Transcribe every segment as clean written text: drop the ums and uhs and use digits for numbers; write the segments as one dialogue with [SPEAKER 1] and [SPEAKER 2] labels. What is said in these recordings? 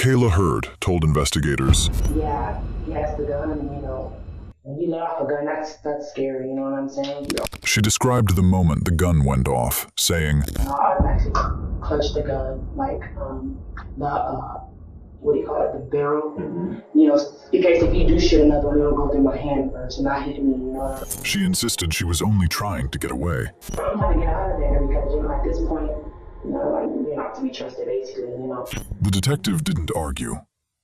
[SPEAKER 1] Kayla Hurd told investigators,
[SPEAKER 2] Yeah, he has the gun, and when you let off a gun, that's scary, you know what I'm saying?
[SPEAKER 1] she described the moment the gun went off, saying,
[SPEAKER 2] I automatically clutched the gun, like, what do you call it, the barrel? In case if you do shoot another one, it'll go through my hand first and not hit me,
[SPEAKER 1] she insisted she was only trying to get away.
[SPEAKER 2] I'm trying to get out of there because, at this point, you're not to be trusted, basically,
[SPEAKER 1] The detective didn't argue.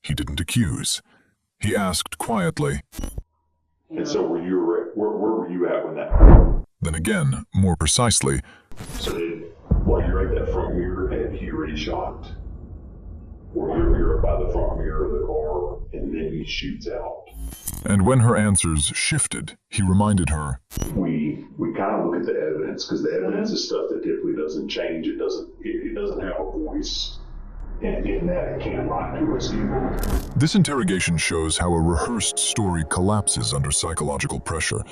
[SPEAKER 1] He didn't accuse. He asked quietly,
[SPEAKER 3] And so where were you at when that happened?
[SPEAKER 1] Then again, more precisely,
[SPEAKER 3] So while you're at that front mirror, had he already shot? Or you're up by the front mirror of the car, and then he shoots out?
[SPEAKER 1] and when her answers shifted, he reminded her,
[SPEAKER 3] We kind of look at the evidence, because the evidence is stuff that typically doesn't change. It doesn't have a voice, and in that it can't lie to us either.
[SPEAKER 1] This interrogation shows how a rehearsed story collapses under psychological pressure.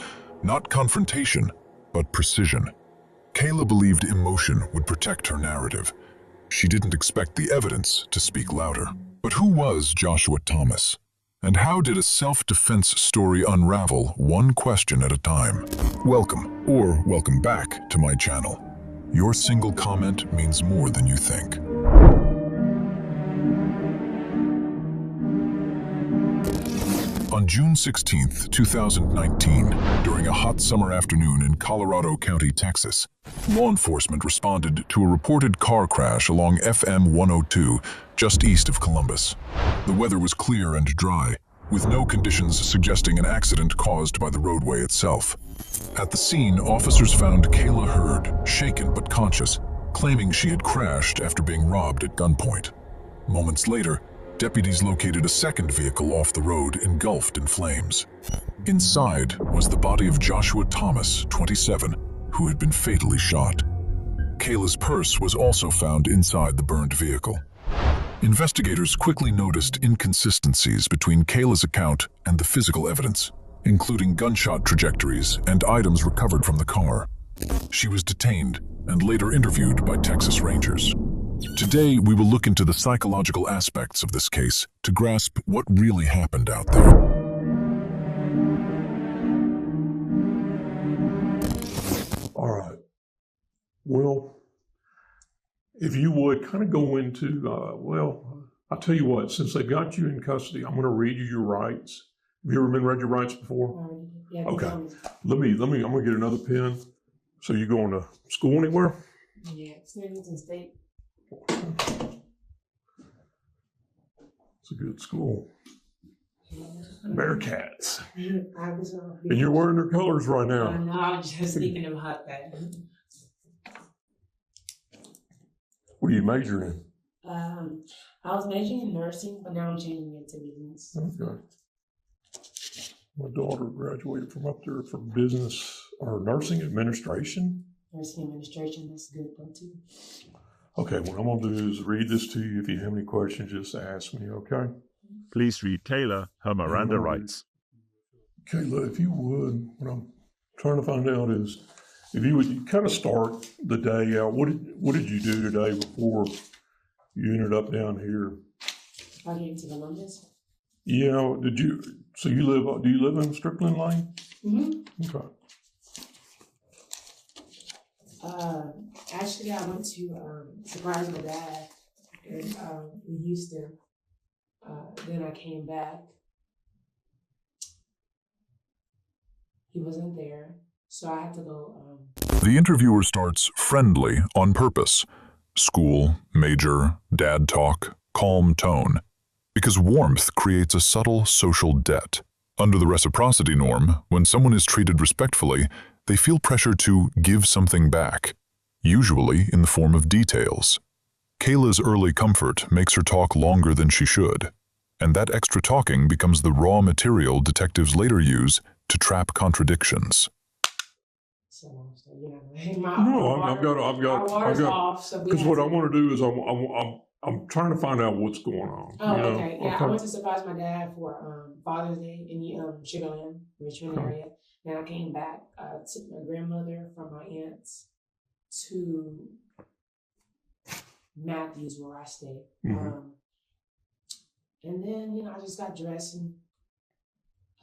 [SPEAKER 1] Not confrontation, but precision. Kayla believed emotion would protect her narrative. She didn't expect the evidence to speak louder. But who was Joshua Thomas? And how did a self-defense story unravel one question at a time? Welcome, or welcome back to my channel. Your single comment means more than you think. On June 16, 2019, during a hot summer afternoon in Colorado County, Texas, law enforcement responded to a reported car crash along FM 102, just east of Columbus. The weather was clear and dry, with no conditions suggesting an accident caused by the roadway itself. At the scene, officers found Kayla Hurd, shaken but conscious, claiming she had crashed after being robbed at gunpoint. Moments later, deputies located a second vehicle off the road engulfed in flames. Inside was the body of Joshua Thomas, 27, who had been fatally shot. Kayla's purse was also found inside the burned vehicle. Investigators quickly noticed inconsistencies between Kayla's account and the physical evidence, including gunshot trajectories and items recovered from the car. She was detained and later interviewed by Texas Rangers. Today, we will look into the psychological aspects of this case to grasp what really happened out there.
[SPEAKER 4] All right. Well, if you would kind of go into, I'll tell you what, since they've got you in custody, I'm going to read you your rights. Have you ever been read your rights before?
[SPEAKER 2] Yeah.
[SPEAKER 4] Okay. I'm going to get another pen. So you going to school anywhere?
[SPEAKER 2] Yeah, Snowden State.
[SPEAKER 4] It's a good school. Bearcats.
[SPEAKER 2] And
[SPEAKER 4] you're wearing their colors right now.
[SPEAKER 2] No, I'm just thinking about that.
[SPEAKER 4] What are you majoring in?
[SPEAKER 2] I was majoring in nursing, but now I'm changing it to business.
[SPEAKER 4] Okay. My daughter graduated from up there for business or nursing administration.
[SPEAKER 2] Nursing administration, that's good though too.
[SPEAKER 4] Okay, what I'm going to do is read this to you. If you have any questions, just ask me, okay?
[SPEAKER 5] Please read Kayla her Miranda rights.
[SPEAKER 4] Kayla, if you would, what I'm trying to find out is, if you would kind of start the day out, what did you do today before you ended up down here?
[SPEAKER 2] I came to Columbus.
[SPEAKER 4] Yeah, do you live in Strickland Lane?
[SPEAKER 2] Mm-hmm.
[SPEAKER 4] Okay.
[SPEAKER 2] Actually, I went to surprise my dad in Houston. Then I came back. He wasn't there, so I had to go.
[SPEAKER 1] The interviewer starts friendly on purpose. School, major, dad talk, calm tone. Because warmth creates a subtle social debt. Under the reciprocity norm, when someone is treated respectfully, they feel pressure to give something back, usually in the form of details. Kayla's early comfort makes her talk longer than she should, and that extra talking becomes the raw material detectives later use to trap contradictions.
[SPEAKER 2] So
[SPEAKER 4] I've got.
[SPEAKER 2] Off. So
[SPEAKER 4] because what I want to do is I'm trying to find out what's going on.
[SPEAKER 2] Oh, okay. Yeah, I went to surprise my dad for Father's Day in Sugar Land, Richmond area. Then I came back, took my grandmother from my aunts to Matthews, where I stay.
[SPEAKER 4] Mm-hmm.
[SPEAKER 2] And then, I just got dressed and,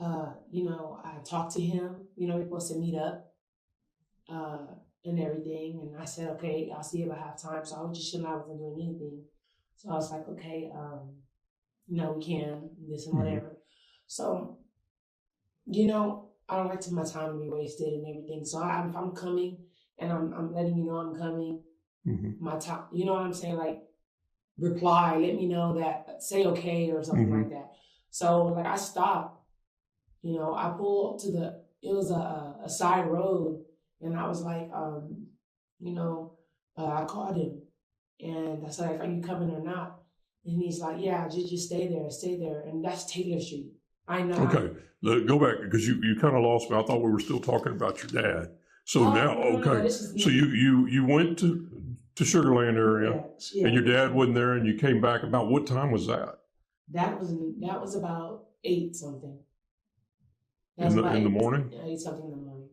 [SPEAKER 2] I talked to him, we're supposed to meet up and everything. And I said, okay, I'll see if I have time. So I was just chilling, I wasn't doing anything. So I was like, okay, we can, this and whatever. So, I don't like my time to be wasted and everything. So if I'm coming and I'm letting you know I'm coming, my time, you know what I'm saying? Like, reply, let me know that, say okay or something like that. So like I stopped, I pulled to it was a side road, and I was like, I called him and I said, like, are you coming or not? And he's like, yeah, just stay there. And that's Taylor Street. I know.
[SPEAKER 4] Okay, go back, because you kind of lost me. I thought we were still talking about your dad. So okay. So you went to Sugar Land area, and your dad wasn't there, and you came back. About what time was that?
[SPEAKER 2] That was about 8 something.
[SPEAKER 4] In the morning?
[SPEAKER 2] 8 something in the morning.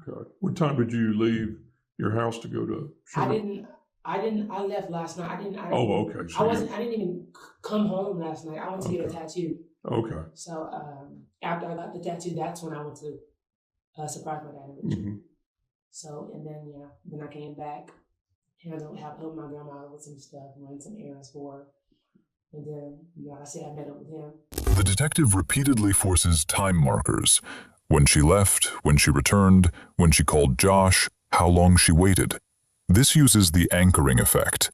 [SPEAKER 4] Okay. What time did you leave your house to go to Sugar?
[SPEAKER 2] I left last night.
[SPEAKER 4] Okay. So
[SPEAKER 2] I didn't even come home last night. I went to get a tattoo.
[SPEAKER 4] Okay.
[SPEAKER 2] So after I got the tattoo, that's when I went to surprise my dad. So, and then I came back, helped my grandma with some stuff, running some errands for her. And then, I said I met up with him.
[SPEAKER 1] The detective repeatedly forces time markers. When she left, when she returned, when she called Josh, how long she waited. This uses the anchoring effect.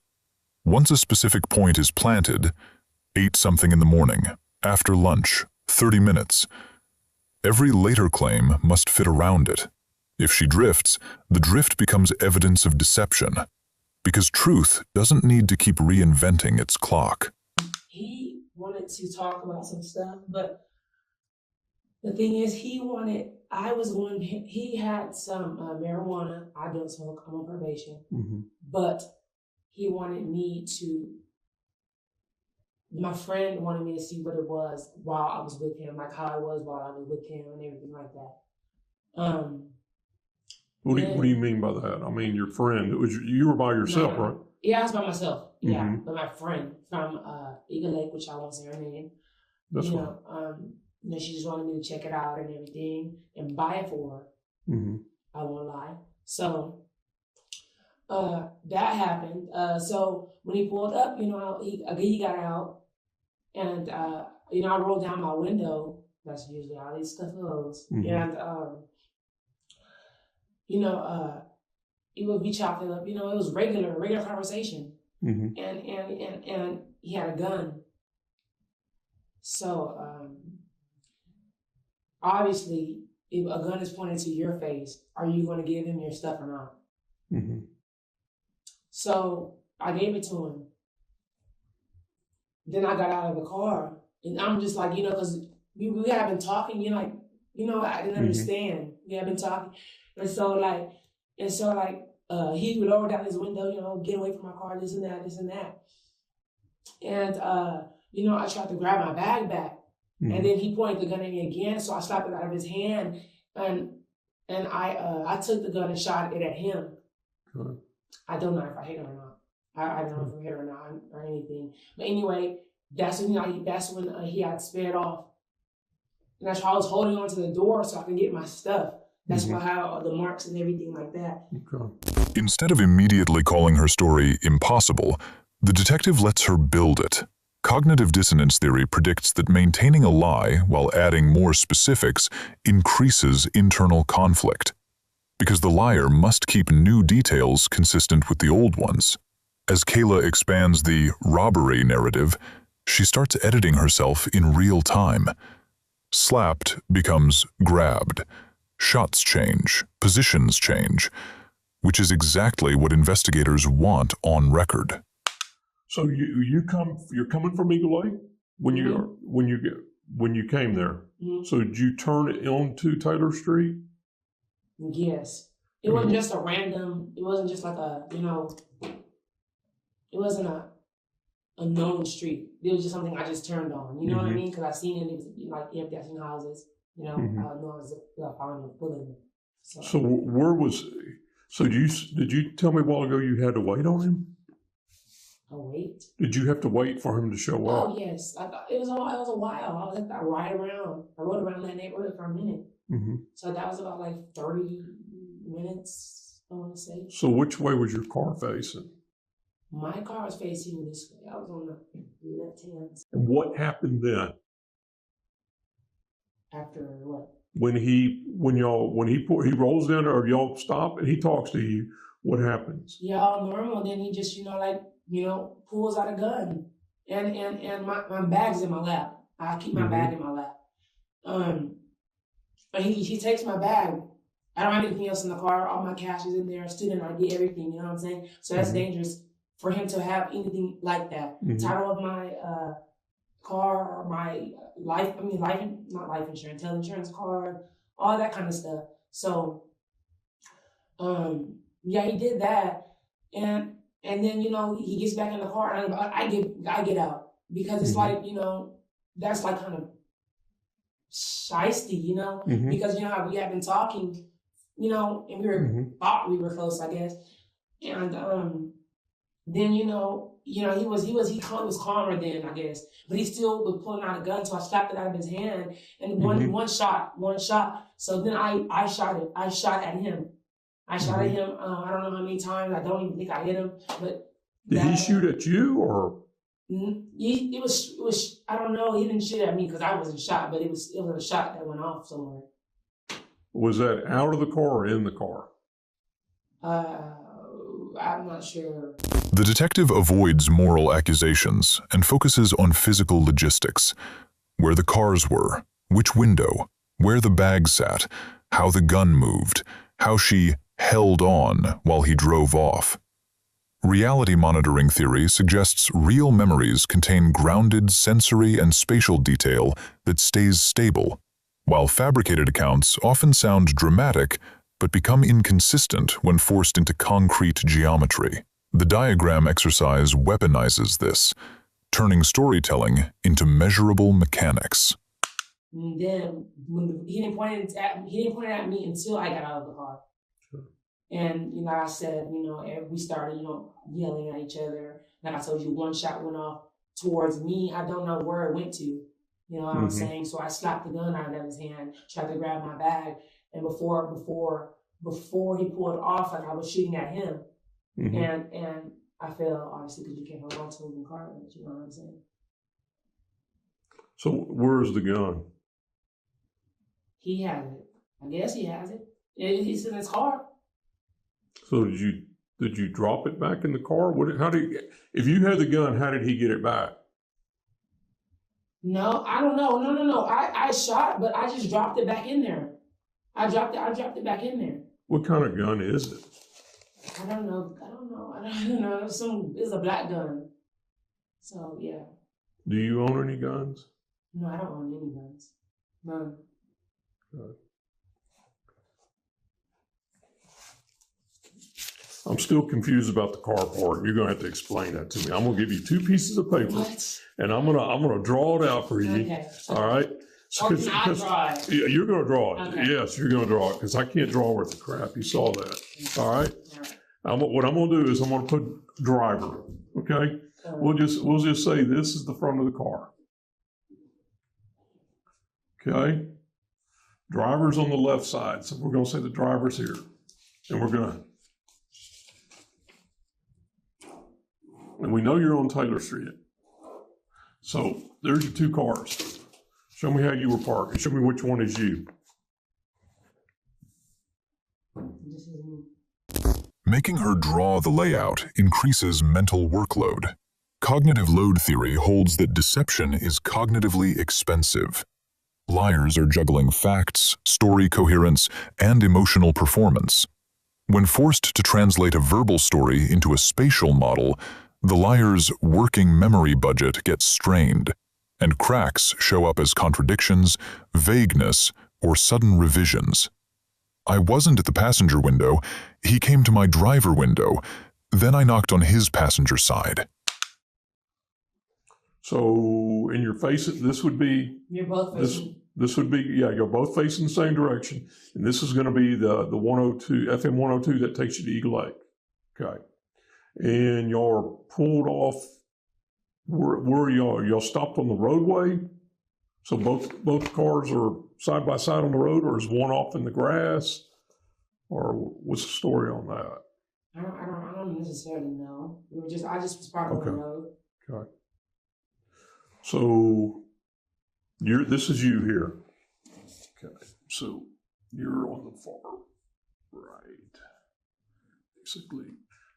[SPEAKER 1] Once a specific point is planted, 8 something in the morning, after lunch, 30 minutes. Every later claim must fit around it. If she drifts, the drift becomes evidence of deception, because truth doesn't need to keep reinventing its clock.
[SPEAKER 2] He wanted to talk about some stuff, but the thing is, he had some marijuana. I don't smoke, I'm on probation, but he wanted me my friend wanted me to see what it was while I was with him, like how I was while I was with him and everything like that.
[SPEAKER 4] What do you mean by that? I mean, your friend, you were by yourself, right?
[SPEAKER 2] Yeah, I was by myself. Yeah, but my friend from Eagle Lake, which I won't say her name.
[SPEAKER 4] That's fine.
[SPEAKER 2] She just wanted me to check it out and everything and buy it for her. I won't lie. So that happened. So when he pulled up, he got out, and I rolled down my window. That's usually how these stuff goes. And he would be chopping up. It was regular conversation. And he had a gun. So obviously, if a gun is pointed to your face, are you going to give him your stuff or not? So I gave it to him. Then I got out of the car, and I'm just like, because we had been talking, I didn't understand. We had been talking, and so he would lower down his window, get away from my car, this and that. And I tried to grab my bag back, and then he pointed the gun at me again, so I slapped it out of his hand, and I took the gun and shot it at him. I don't know if I hit him or not. I don't know if I hit him or not or anything. But anyway, that's when he had sped off. And that's why I was holding on to the door so I can get my stuff. That's why I have the marks and everything like that.
[SPEAKER 1] Instead of immediately calling her story impossible, the detective lets her build it. Cognitive dissonance theory predicts that maintaining a lie while adding more specifics increases internal conflict, because the liar must keep new details consistent with the old ones. As Kayla expands the robbery narrative, she starts editing herself in real time. Slapped becomes grabbed. Shots change, positions change, which is exactly what investigators want on record.
[SPEAKER 4] So you're coming from Eagle Lake when you came there. So did you turn it onto Taylor Street?
[SPEAKER 2] Yes. It wasn't just a random. It wasn't just like it wasn't a known street. It was just something I just turned on. You know what I mean? Because I seen it. It was like empty. I seen houses. I know I was following the bullet. So where was?
[SPEAKER 4] So did you tell me a while ago you had to wait on him?
[SPEAKER 2] wait.
[SPEAKER 4] Did you have to wait for him to show up?
[SPEAKER 2] Oh yes, it was a while. I rode around that neighborhood for a minute.
[SPEAKER 4] Mm-hmm.
[SPEAKER 2] So that was about like 30 minutes, I want to say.
[SPEAKER 4] So which way was your car facing?
[SPEAKER 2] My car was facing this way. I was on the left hand side.
[SPEAKER 4] And what happened then?
[SPEAKER 2] After what?
[SPEAKER 4] When he rolls down or y'all stop and he talks to you, what happens?
[SPEAKER 2] Yeah, all normal. Then he just, pulls out a gun. And my bag's in my lap. I keep my bag in my lap. But he takes my bag. I don't have anything else in the car. All my cash is in there, student ID, everything, you know what I'm saying? So that's dangerous for him to have anything like that. Title of my car, or my not life insurance, health insurance card, all that kind of stuff. So, yeah, he did that. And then, he gets back in the car and I get out because it's like, that's like kind of shiesty, because, how we have been talking, and we thought we were close, I guess. And, then, he was calmer then, I guess, but he still was pulling out a gun. So I slapped it out of his hand and one shot. So then I shot it. I shot at him. I shot at him. I don't know how many times. I don't even think I hit him, but.
[SPEAKER 4] Did he shoot at you or?
[SPEAKER 2] It was, I don't know. He didn't shoot at me because I wasn't shot, but it was a shot that went off somewhere.
[SPEAKER 4] Was that out of the car or in the car?
[SPEAKER 2] I'm not sure.
[SPEAKER 1] The detective avoids moral accusations and focuses on physical logistics. Where the cars were, which window, where the bag sat, how the gun moved, how she held on while he drove off. Reality monitoring theory suggests real memories contain grounded sensory and spatial detail that stays stable, while fabricated accounts often sound dramatic but become inconsistent when forced into concrete geometry. The diagram exercise weaponizes this, turning storytelling into measurable mechanics.
[SPEAKER 2] And then when he didn't point it at me until I got out of the car. Sure. And like I said, we started, yelling at each other. Like I told you, one shot went off towards me. I don't know where it went to. You know what I'm saying? So I slapped the gun out of his hand, tried to grab my bag, and before he pulled off, like I was shooting at him. And I fell, obviously, because you can't hold on to him in car, you know what I'm saying?
[SPEAKER 4] So where's the gun?
[SPEAKER 2] He has it. I guess he has it. It's in his car.
[SPEAKER 4] So did you drop it back in the car? If you had the gun, how did he get it back?
[SPEAKER 2] No, I don't know. No. I shot, but I just dropped it back in there. I dropped it back in there.
[SPEAKER 4] What kind of gun is it?
[SPEAKER 2] I don't know. It's a black gun. So yeah.
[SPEAKER 4] Do you own any guns?
[SPEAKER 2] No, I don't own any guns. None.
[SPEAKER 4] Good. I'm still confused about the car part. You're going to have to explain that to me. I'm going to give you 2 pieces of paper, and I'm going to draw it out for you. Okay. All right.
[SPEAKER 2] Or can I draw it?
[SPEAKER 4] Yeah, you're going to draw it.
[SPEAKER 2] Okay.
[SPEAKER 4] Yes, you're going to draw it because I can't draw worth the crap. You saw that. All right. What I'm going to do is I'm going to put driver. Okay. We'll just say this is the front of the car. Okay. Driver's on the left side, so we're going to say the driver's here, and we know you're on Taylor Street. So there's your 2 cars. Show me how you were parked. Show me which one is you.
[SPEAKER 1] Making her draw the layout increases mental workload. Cognitive load theory holds that deception is cognitively expensive. Liars are juggling facts, story coherence, and emotional performance. When forced to translate a verbal story into a spatial model, the liar's working memory budget gets strained, and cracks show up as contradictions, vagueness, or sudden revisions. I wasn't at the passenger window. He came to my driver window. Then I knocked on his passenger side.
[SPEAKER 4] So in your face, this would be...
[SPEAKER 2] You're both facing...
[SPEAKER 4] This would be, you're both facing the same direction. And this is going to be the 102, FM 102 that takes you to Eagle Lake. Okay. and y'all are pulled off. Where y'all stopped on the roadway? So both cars are side by side on the road, or is one off in the grass? Or what's the story on that?
[SPEAKER 2] I don't necessarily know. I just was parked on the road.
[SPEAKER 4] Okay. So this is you here. Okay. So you're on the far right. Basically,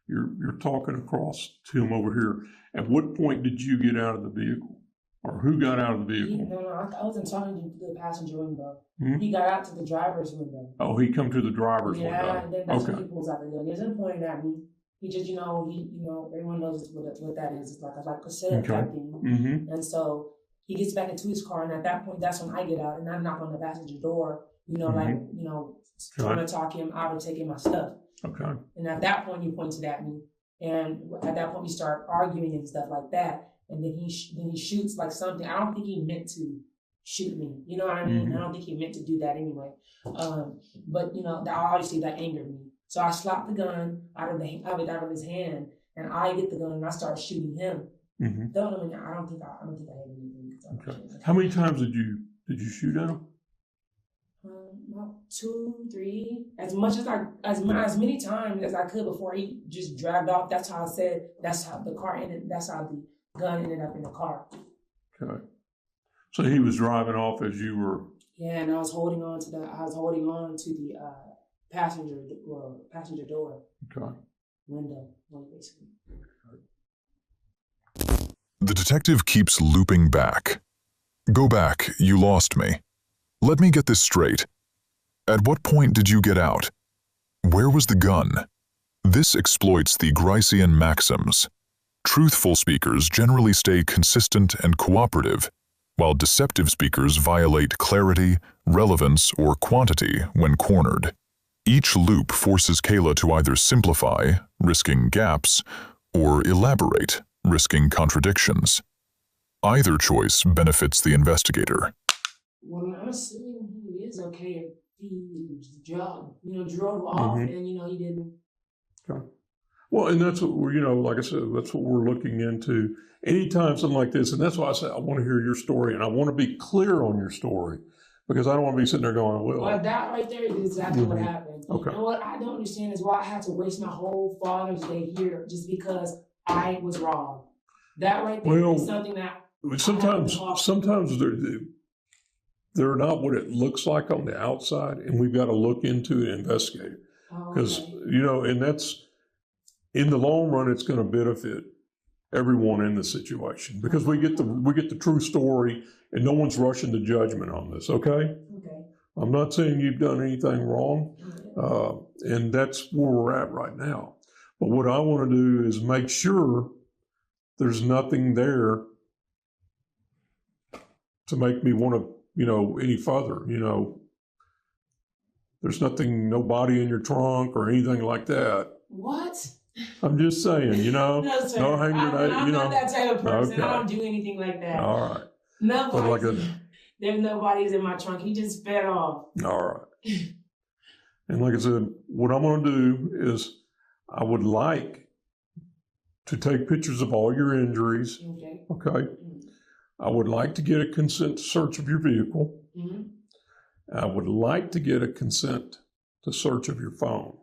[SPEAKER 4] you're talking across to him over here. At what point did you get out of the vehicle? Or who got out of the vehicle?
[SPEAKER 2] No, I wasn't talking to the passenger window.
[SPEAKER 4] Hmm?
[SPEAKER 2] He got out to the driver's window.
[SPEAKER 4] Oh, he come to the driver's window.
[SPEAKER 2] Yeah, and then that's when he pulls out the gun. He wasn't pointing at me. He just, everyone knows what that is. It's like a setup type thing.
[SPEAKER 4] Mm-hmm.
[SPEAKER 2] And so he gets back into his car, and at that point, that's when I get out, and I knock on the passenger door, trying to talk him out of taking my stuff.
[SPEAKER 4] Okay.
[SPEAKER 2] And at that point, he pointed at me, and at that point, we start arguing and stuff like that. And then he shoots like something. I don't think he meant to shoot me. You know what I mean?
[SPEAKER 4] Mm-hmm.
[SPEAKER 2] I don't think he meant to do that anyway. But obviously that angered me. So I slapped the gun out of his hand, and I get the gun and I start shooting him.
[SPEAKER 4] Mm-hmm.
[SPEAKER 2] I don't think I hit anything.
[SPEAKER 4] Okay. How many times did you shoot at him?
[SPEAKER 2] About 2, 3, as many times as I could before he just dragged off. That's how I said. That's how the car ended. That's how the gun ended up in the car.
[SPEAKER 4] Okay. So he was driving off as you were.
[SPEAKER 2] Yeah, and I was holding on to the passenger door.
[SPEAKER 4] Okay.
[SPEAKER 2] Window, basically.
[SPEAKER 1] The detective keeps looping back. Go back, you lost me. Let me get this straight. At what point did you get out? Where was the gun? This exploits the Gricean maxims. Truthful speakers generally stay consistent and cooperative, while deceptive speakers violate clarity, relevance, or quantity when cornered. Each loop forces Kayla to either simplify, risking gaps, or elaborate, risking contradictions. Either choice benefits the investigator.
[SPEAKER 2] Well, I'm assuming he is okay if he drove off and, he didn't.
[SPEAKER 4] Okay. Well, and that's what we're, like I said, that's what we're looking into. Anytime something like this, and that's why I say I want to hear your story, and I want to be clear on your story, because I don't want to be sitting there going, well,
[SPEAKER 2] that right there is exactly what happened.
[SPEAKER 4] Okay.
[SPEAKER 2] And what I don't understand is why I had to waste my whole Father's Day here just because I was wrong. That right there is something that
[SPEAKER 4] sometimes they're not what it looks like on the outside, and we've got to look into it and investigate it. Because, and that's, in the long run, it's going to benefit everyone in the situation, because we get the true story, and no one's rushing to judgment on this, okay?
[SPEAKER 2] Okay.
[SPEAKER 4] I'm not saying you've done anything wrong, and that's where we're at right now. But what I want to do is make sure there's nothing there to make me want to, any further, There's nothing, no body in your trunk or anything like that.
[SPEAKER 2] What?
[SPEAKER 4] I'm just saying,
[SPEAKER 2] No, sir.
[SPEAKER 4] no hand grenade,
[SPEAKER 2] I'm not that type of person.
[SPEAKER 4] Okay.
[SPEAKER 2] I don't do anything like that.
[SPEAKER 4] All right.
[SPEAKER 2] There's nobody's in my trunk. He just sped off.
[SPEAKER 4] All right. And like I said, what I'm going to do is I would like to take pictures of all your injuries.
[SPEAKER 2] Okay.
[SPEAKER 4] Okay.
[SPEAKER 2] Mm-hmm.
[SPEAKER 4] I would like to get a consent to search of your vehicle.
[SPEAKER 2] Mm-hmm.
[SPEAKER 4] I would like to get a consent to search of your phone.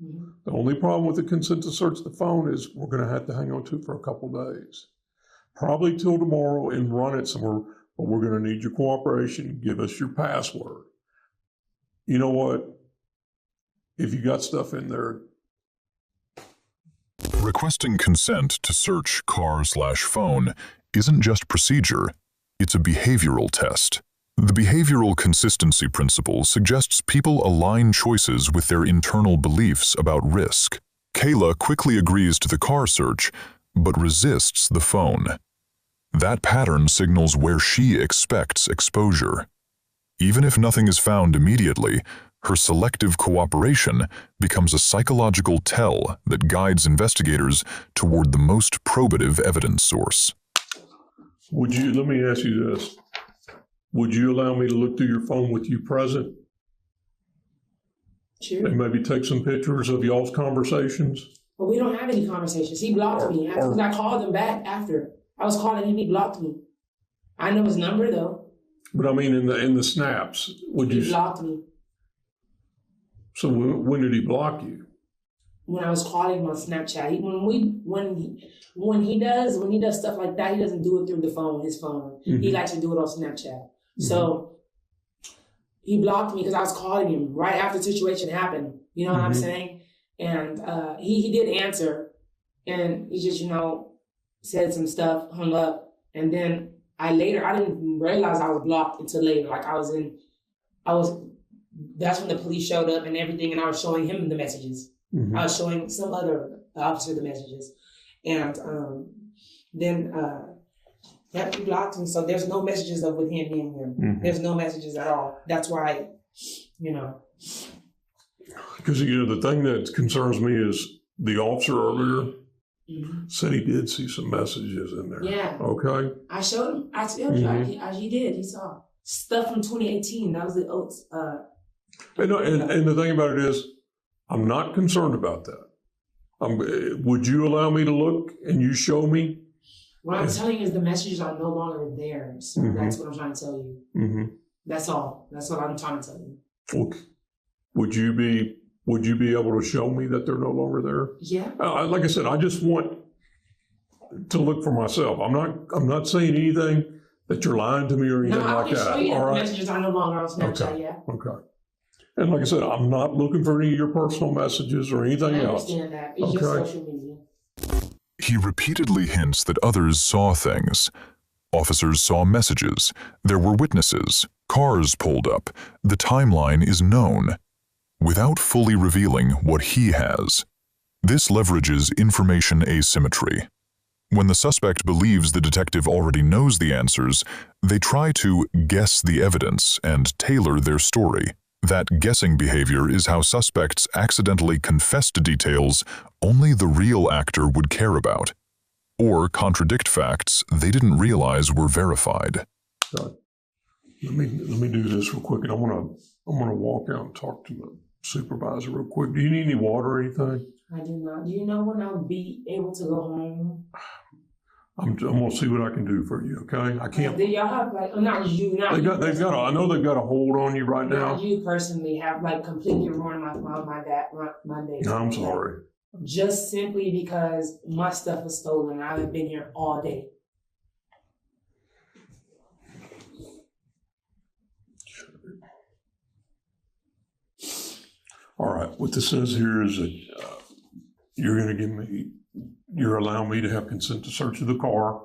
[SPEAKER 2] Mm-hmm.
[SPEAKER 4] The only problem with the consent to search the phone is we're going to have to hang on to it for a couple days. Probably till tomorrow and run it somewhere, but we're going to need your cooperation. Give us your password. You know what? If you got stuff in there.
[SPEAKER 1] Requesting consent to search car/phone isn't just procedure, it's a behavioral test. The behavioral consistency principle suggests people align choices with their internal beliefs about risk. Kayla quickly agrees to the car search, but resists the phone. That pattern signals where she expects exposure. Even if nothing is found immediately, her selective cooperation becomes a psychological tell that guides investigators toward the most probative evidence source.
[SPEAKER 4] Let me ask you this. Would you allow me to look through your phone with you present?
[SPEAKER 2] Sure.
[SPEAKER 4] And maybe take some pictures of y'all's conversations?
[SPEAKER 2] But we don't have any conversations. He blocked me because I called him back after. I was calling him, he blocked me. I know his number though.
[SPEAKER 4] But I mean, in the snaps,
[SPEAKER 2] He blocked me.
[SPEAKER 4] So when did he block you?
[SPEAKER 2] When I was calling him on Snapchat. When he does stuff like that, he doesn't do it through his phone. Mm-hmm. He likes to do it on Snapchat. Mm-hmm. So he blocked me because I was calling him right after the situation happened. You know what I'm saying? And he did answer, and he just, said some stuff, hung up. And then I didn't realize I was blocked until later. Like that's when the police showed up and everything, and I was showing him the messages. Mm-hmm. I was showing some other officer the messages. And then he blocked me. So there's no messages with him being here. Mm-hmm. There's no messages at all. That's why,
[SPEAKER 4] Because, the thing that concerns me is the officer earlier said he did see some messages in there.
[SPEAKER 2] Yeah.
[SPEAKER 4] Okay.
[SPEAKER 2] I showed him. I told you. He did. He saw stuff from 2018. That was the Oats.
[SPEAKER 4] And the thing about it is, I'm not concerned about that. Would you allow me to look and you show me?
[SPEAKER 2] What I'm telling you is the messages are no longer there. So that's what I'm trying to tell you. Mm-hmm. That's all. That's what I'm trying to tell you.
[SPEAKER 4] Okay. Would you be able to show me that they're no longer there?
[SPEAKER 2] Yeah.
[SPEAKER 4] Like I said, I just want to look for myself. I'm not saying anything that you're lying to me or anything like that.
[SPEAKER 2] No, I can show you
[SPEAKER 4] all
[SPEAKER 2] the
[SPEAKER 4] right?
[SPEAKER 2] messages are no longer on Snapchat.
[SPEAKER 4] Okay.
[SPEAKER 2] Yeah.
[SPEAKER 4] Okay. And like I said, I'm not looking for any of your personal messages or anything else.
[SPEAKER 2] I understand that. It's just social media.
[SPEAKER 1] He repeatedly hints that others saw things. Officers saw messages. There were witnesses. Cars pulled up. The timeline is known, without fully revealing what he has. This leverages information asymmetry. When the suspect believes the detective already knows the answers, they try to guess the evidence and tailor their story. That guessing behavior is how suspects accidentally confess to details only the real actor would care about, or contradict facts they didn't realize were verified.
[SPEAKER 4] Let me do this real quick, and I'm gonna walk out and talk to the supervisor real quick. Do you need any water or anything?
[SPEAKER 2] I do not. Do you know when I'll be able to go home?
[SPEAKER 4] I'm gonna see what I can do for you. Okay, I can't.
[SPEAKER 2] Do y'all have not you? Not
[SPEAKER 4] they've got. I know they've got a hold on you right now.
[SPEAKER 2] Not you personally have completely ruined my day.
[SPEAKER 4] No, I'm sorry.
[SPEAKER 2] Just simply because my stuff was stolen. I have been here all day.
[SPEAKER 4] All right. What this says here is that you're allowing me to have consent to search of the car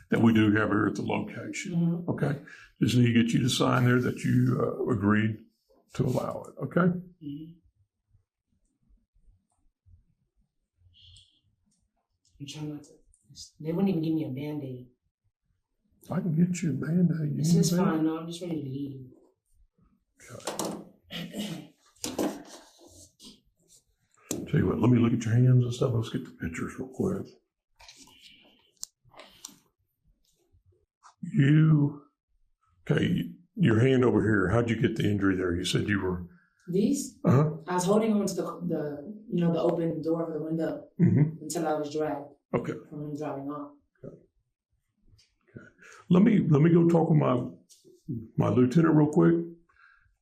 [SPEAKER 4] that we do have here at the location. Mm-hmm. Okay. Just need to get you to sign there that you agreed to allow it. Okay.
[SPEAKER 2] Mm-hmm. I'm trying not to. They wouldn't even give me a Band-Aid.
[SPEAKER 4] I can get you a Band-Aid.
[SPEAKER 2] This is fine. No, I'm just ready to leave.
[SPEAKER 4] Okay. Tell you what, let me look at your hands and stuff. Let's get the pictures real quick. Your hand over here, how'd you get the injury there? You said you were...
[SPEAKER 2] These?
[SPEAKER 4] Uh-huh.
[SPEAKER 2] I was holding on to the open door for the window until I was dragged.
[SPEAKER 4] Okay.
[SPEAKER 2] From him driving off.
[SPEAKER 4] Okay. Let me go talk with my lieutenant real quick.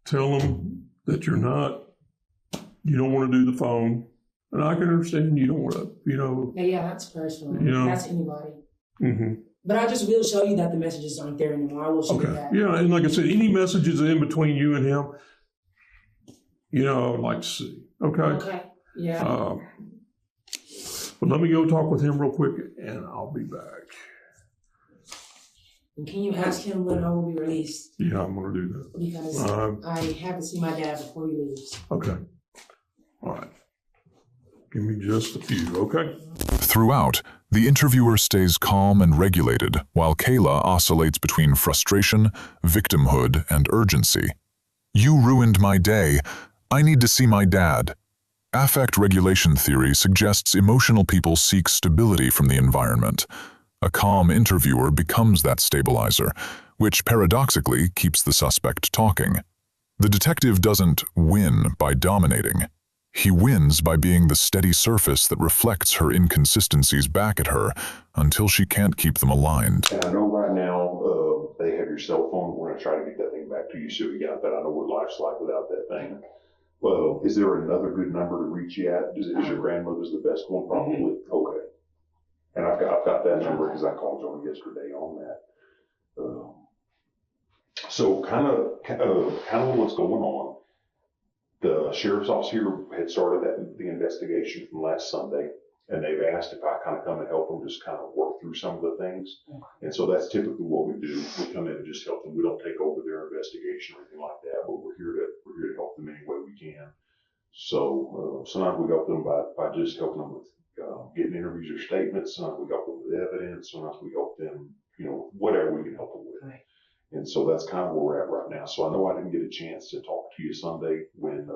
[SPEAKER 4] Tell him that you don't want to do the phone. And I can understand you don't want to,
[SPEAKER 2] Yeah, that's personal. That's anybody. Mm-hmm. But I just will show you that the messages aren't there anymore. I will show you that. Yeah,
[SPEAKER 4] and like I said, any messages in between you and him, I would like to see. Okay?
[SPEAKER 2] Okay, yeah.
[SPEAKER 4] But let me go talk with him real quick, and I'll be back.
[SPEAKER 2] And can you ask him when I will be released?
[SPEAKER 4] Yeah, I'm going to do that.
[SPEAKER 2] Because I have to see my dad before he leaves.
[SPEAKER 4] Okay. All right. Give me just a few, okay?
[SPEAKER 1] Throughout, the interviewer stays calm and regulated, while Kayla oscillates between frustration, victimhood, and urgency. You ruined my day. I need to see my dad. Affect regulation theory suggests emotional people seek stability from the environment. A calm interviewer becomes that stabilizer, which paradoxically keeps the suspect talking. The detective doesn't win by dominating. He wins by being the steady surface that reflects her inconsistencies back at her until she can't keep them aligned.
[SPEAKER 3] And I know right now they have your cell phone. We're going to try to get that thing back to you so you got that. I know what life's like without that thing. Well, is there another good number to reach you at? Is your grandmother's the best one? Probably. Okay. And I've got that number because I called John yesterday on that. So kind of what's going on. The sheriff's office here had started the investigation from last Sunday, and they've asked if I kind of come and help them just kind of work through some of the things. And so that's typically what we do. We come in and just help them. We don't take over their investigation or anything like that, but we're here to help them any way we can. So sometimes we help them by just helping them with getting interviews or statements. Sometimes we help them with evidence. Sometimes we help them, whatever we can help them with.
[SPEAKER 2] Right.
[SPEAKER 3] And so that's kind of where we're at right now. So I know I didn't get a chance to talk to you Sunday when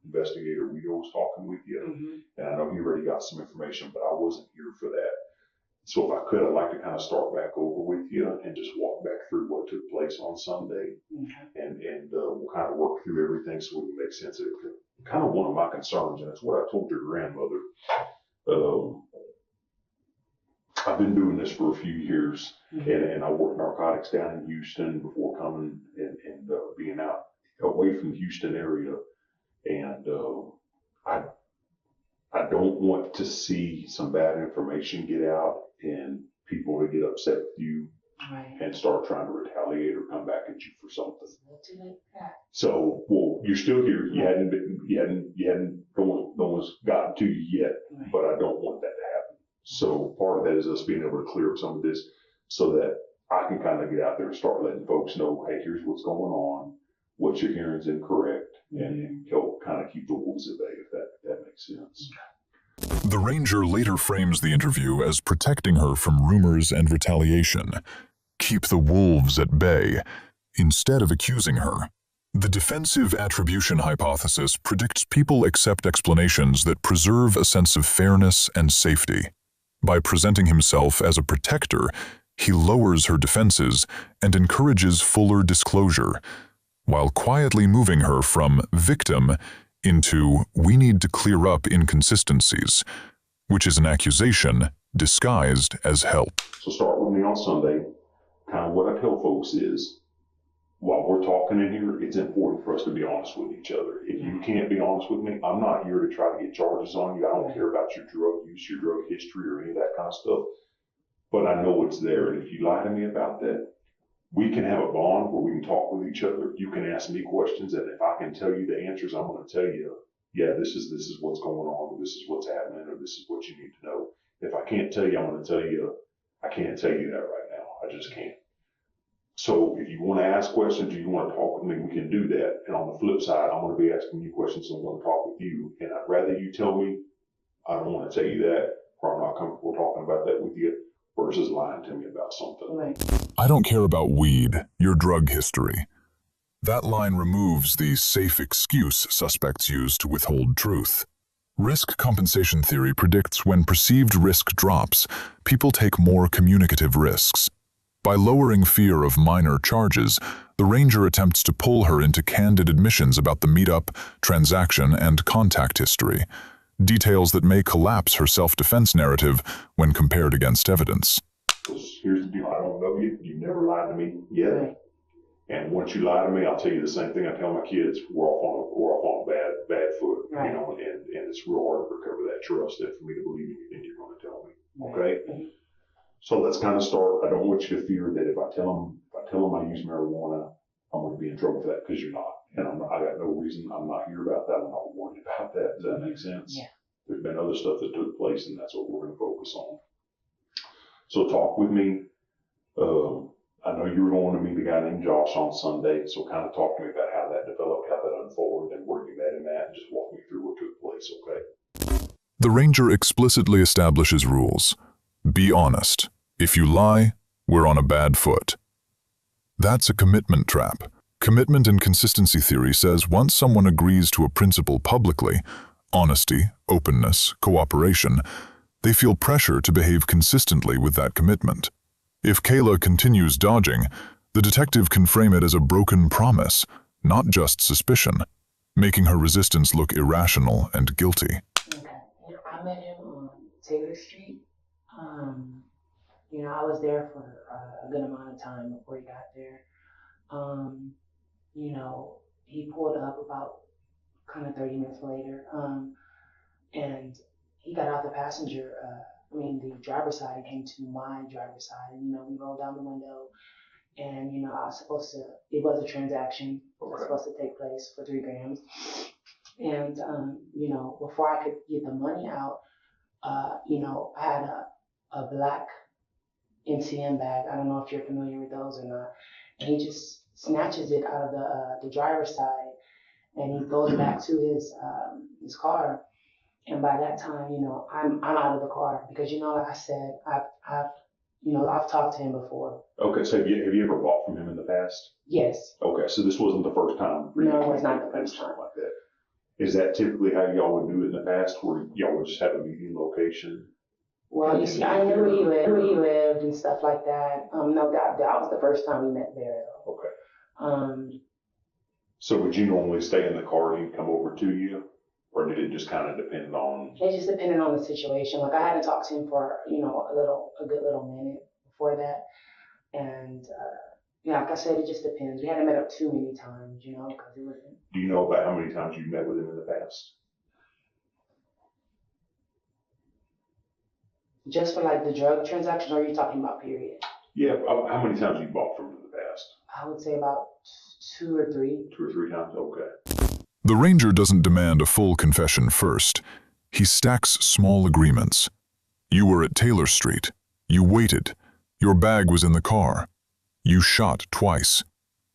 [SPEAKER 3] Investigator Guido was talking with you.
[SPEAKER 2] Mm-hmm.
[SPEAKER 3] And I know he already got some information, but I wasn't here for that. So if I could, I'd like to kind of start back over with you and just walk back through what took place on Sunday.
[SPEAKER 2] Okay.
[SPEAKER 3] And we'll kind of work through everything so we can make sense of it. Kind of one of my concerns, and it's what I told your grandmother. I've been doing this for a few years, and I worked narcotics down in Houston before coming and being out away from the Houston area. And I don't want to see some bad information get out and people to get upset with you and start trying to retaliate or come back at you for something. So, well, you're still here. You hadn't, no one's gotten to you yet, but I don't want that to happen. So part of that is us being able to clear up some of this so that I can kind of get out there and start letting folks know, hey, here's what's going on. What you're hearing is incorrect, and help kind of keep the wolves at bay, if that makes sense.
[SPEAKER 1] The ranger later frames the interview as protecting her from rumors and retaliation. Keep the wolves at bay, instead of accusing her. The defensive attribution hypothesis predicts people accept explanations that preserve a sense of fairness and safety. By presenting himself as a protector, he lowers her defenses and encourages fuller disclosure, while quietly moving her from victim into we need to clear up inconsistencies, which is an accusation disguised as help.
[SPEAKER 3] So start with me on Sunday. Kind of what I tell folks is, while we're talking in here, it's important for us to be honest with each other. If you can't be honest with me, I'm not here to try to get charges on you. I don't care about your drug use, your drug history, or any of that kind of stuff. But I know it's there. And if you lie to me about that, we can have a bond where we can talk with each other. You can ask me questions, and if I can tell you the answers, I'm going to tell you, yeah, this is what's going on, or this is what's happening, or this is what you need to know. If I can't tell you, I'm going to tell you, I can't tell you that right now. I just can't. So if you want to ask questions or you want to talk with me, we can do that. And on the flip side, I'm going to be asking you questions and I'm going to talk with you. And I'd rather you tell me, I don't want to tell you that, or I'm not comfortable talking about that with you, versus lying to me about something.
[SPEAKER 1] I don't care about weed, your drug history. That line removes the safe excuse suspects use to withhold truth. Risk compensation theory predicts when perceived risk drops, people take more communicative risks. By lowering fear of minor charges, the ranger attempts to pull her into candid admissions about the meetup, transaction, and contact history, details that may collapse her self-defense narrative when compared against evidence.
[SPEAKER 3] Here's the deal. I don't know you. You've never lied to me yet. And once you lie to me, I'll tell you the same thing I tell my kids. We're off on a bad foot, and it's real hard to recover that trust and for me to believe anything you're going to tell me. Okay? So let's kind of start. I don't want you to fear that if I tell them I use marijuana, I'm going to be in trouble for that, because you're not. And I got no reason. I'm not here about that. I'm not worried about that. Does that make sense? Yeah. There's been other stuff that took place, and that's what we're going to focus on. So talk with me. I know you were going to meet a guy named Josh on Sunday, so kind of talk to me about how that developed, how that unfolded, and where you met him at, and just walk me through what took place, okay?
[SPEAKER 1] The ranger explicitly establishes rules. Be honest. If you lie, we're on a bad foot. That's a commitment trap. Commitment and consistency theory says once someone agrees to a principle publicly, honesty, openness, cooperation, they feel pressure to behave consistently with that commitment. If Kayla continues dodging, the detective can frame it as a broken promise, not just suspicion. making her resistance look irrational and guilty.
[SPEAKER 2] Okay. Yeah, I met him on Taylor Street. I was there for a good amount of time before he got there. He pulled up about kind of 30 minutes later, and he got out the the driver's side, and came to my driver's side. And, we rolled down the window, and, it was a transaction that was supposed to take place for 3 grams. And, before I could get the money out, I had a black MCM bag. I don't know if you're familiar with those or not. And he just snatches it out of the driver's side, and he goes back to his car. And by that time, I'm out of the car because, like I said, I've talked to him before.
[SPEAKER 3] Okay, so have you ever bought from him in the past?
[SPEAKER 2] Yes.
[SPEAKER 3] Okay, so this wasn't the first time?
[SPEAKER 2] No, it was not the first time.
[SPEAKER 3] Like that. Is that typically how y'all would do it in the past, where y'all would just have a meeting location?
[SPEAKER 2] Well, you see, I knew where he lived and stuff like that. No, that was the first time we met there, though.
[SPEAKER 3] Okay. So would you normally stay in the car and he'd come over to you? Or did it just kind of depend on?
[SPEAKER 2] It just depended on the situation. Like, I hadn't talked to him for, a good little minute before that. And, like I said, it just depends. We hadn't met up too many times, because it wasn't.
[SPEAKER 3] Do you know about how many times you met with him in the past?
[SPEAKER 2] Just for like the drug transaction, or are you talking about period?
[SPEAKER 3] Yeah, how many times you bought from him in the past?
[SPEAKER 2] I would say about 2 or 3.
[SPEAKER 3] 2 or 3 times, okay.
[SPEAKER 1] The ranger doesn't demand a full confession first. He stacks small agreements. You were at Taylor Street. You waited. Your bag was in the car. You shot twice.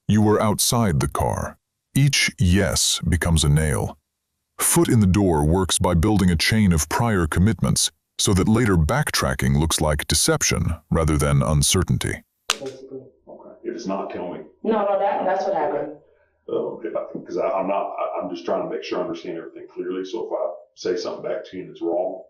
[SPEAKER 1] You were outside the car. Each yes becomes a nail. Foot in the door works by building a chain of prior commitments so that later backtracking looks like deception rather than uncertainty.
[SPEAKER 2] Basically.
[SPEAKER 3] Okay. If it's not, tell me.
[SPEAKER 2] No, that's what happened.
[SPEAKER 3] Because I'm just trying to make sure I understand everything clearly. So if I say something back to you and it's wrong,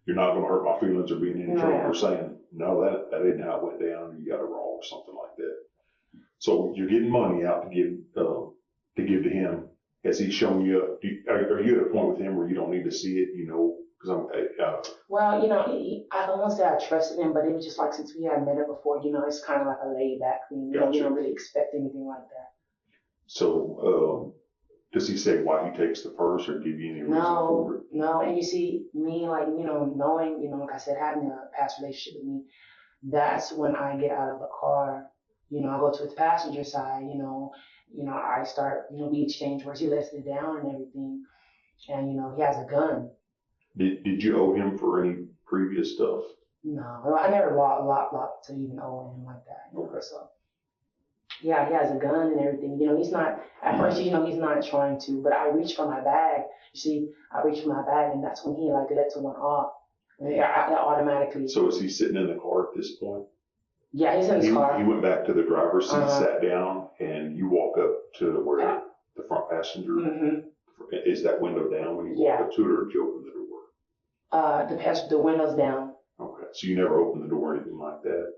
[SPEAKER 3] you're not going to hurt my feelings or be in any trouble for saying, no, that isn't how it went down, you got it wrong or something like that. So you're getting money out to give to him. Has he shown you, are you at a point with him where you don't need to see it, Well, I don't want to say I trusted him, but it was just like, since we had met it before, it's kind of like a laid back thing. Gotcha.
[SPEAKER 2] You don't really expect anything like that.
[SPEAKER 3] So, does he say why he takes the purse or give you any reason for it?
[SPEAKER 2] No. And you see, me, knowing, like I said, having a past relationship with me, that's when I get out of the car. I go to his passenger side, I start, we exchange words. He lets it down and everything. And, he has a gun.
[SPEAKER 3] Did you owe him for any previous stuff?
[SPEAKER 2] No, I never lot to even owe him like that.
[SPEAKER 3] Okay.
[SPEAKER 2] So, yeah, he has a gun and everything. He's not, at first, he's not trying to, but I reach for my bag. You see, I reach for my bag, and that's when he lets one off. I automatically.
[SPEAKER 3] So is he sitting in the car at this point?
[SPEAKER 2] Yeah, he's in his car.
[SPEAKER 3] He went back to the driver's seat, sat down, and you walk up to where the front passenger.
[SPEAKER 2] Mm-hmm.
[SPEAKER 3] Is that window down when you walk up to it, or did you open the door?
[SPEAKER 2] The window's down.
[SPEAKER 3] Okay, so you never opened the door or anything like that?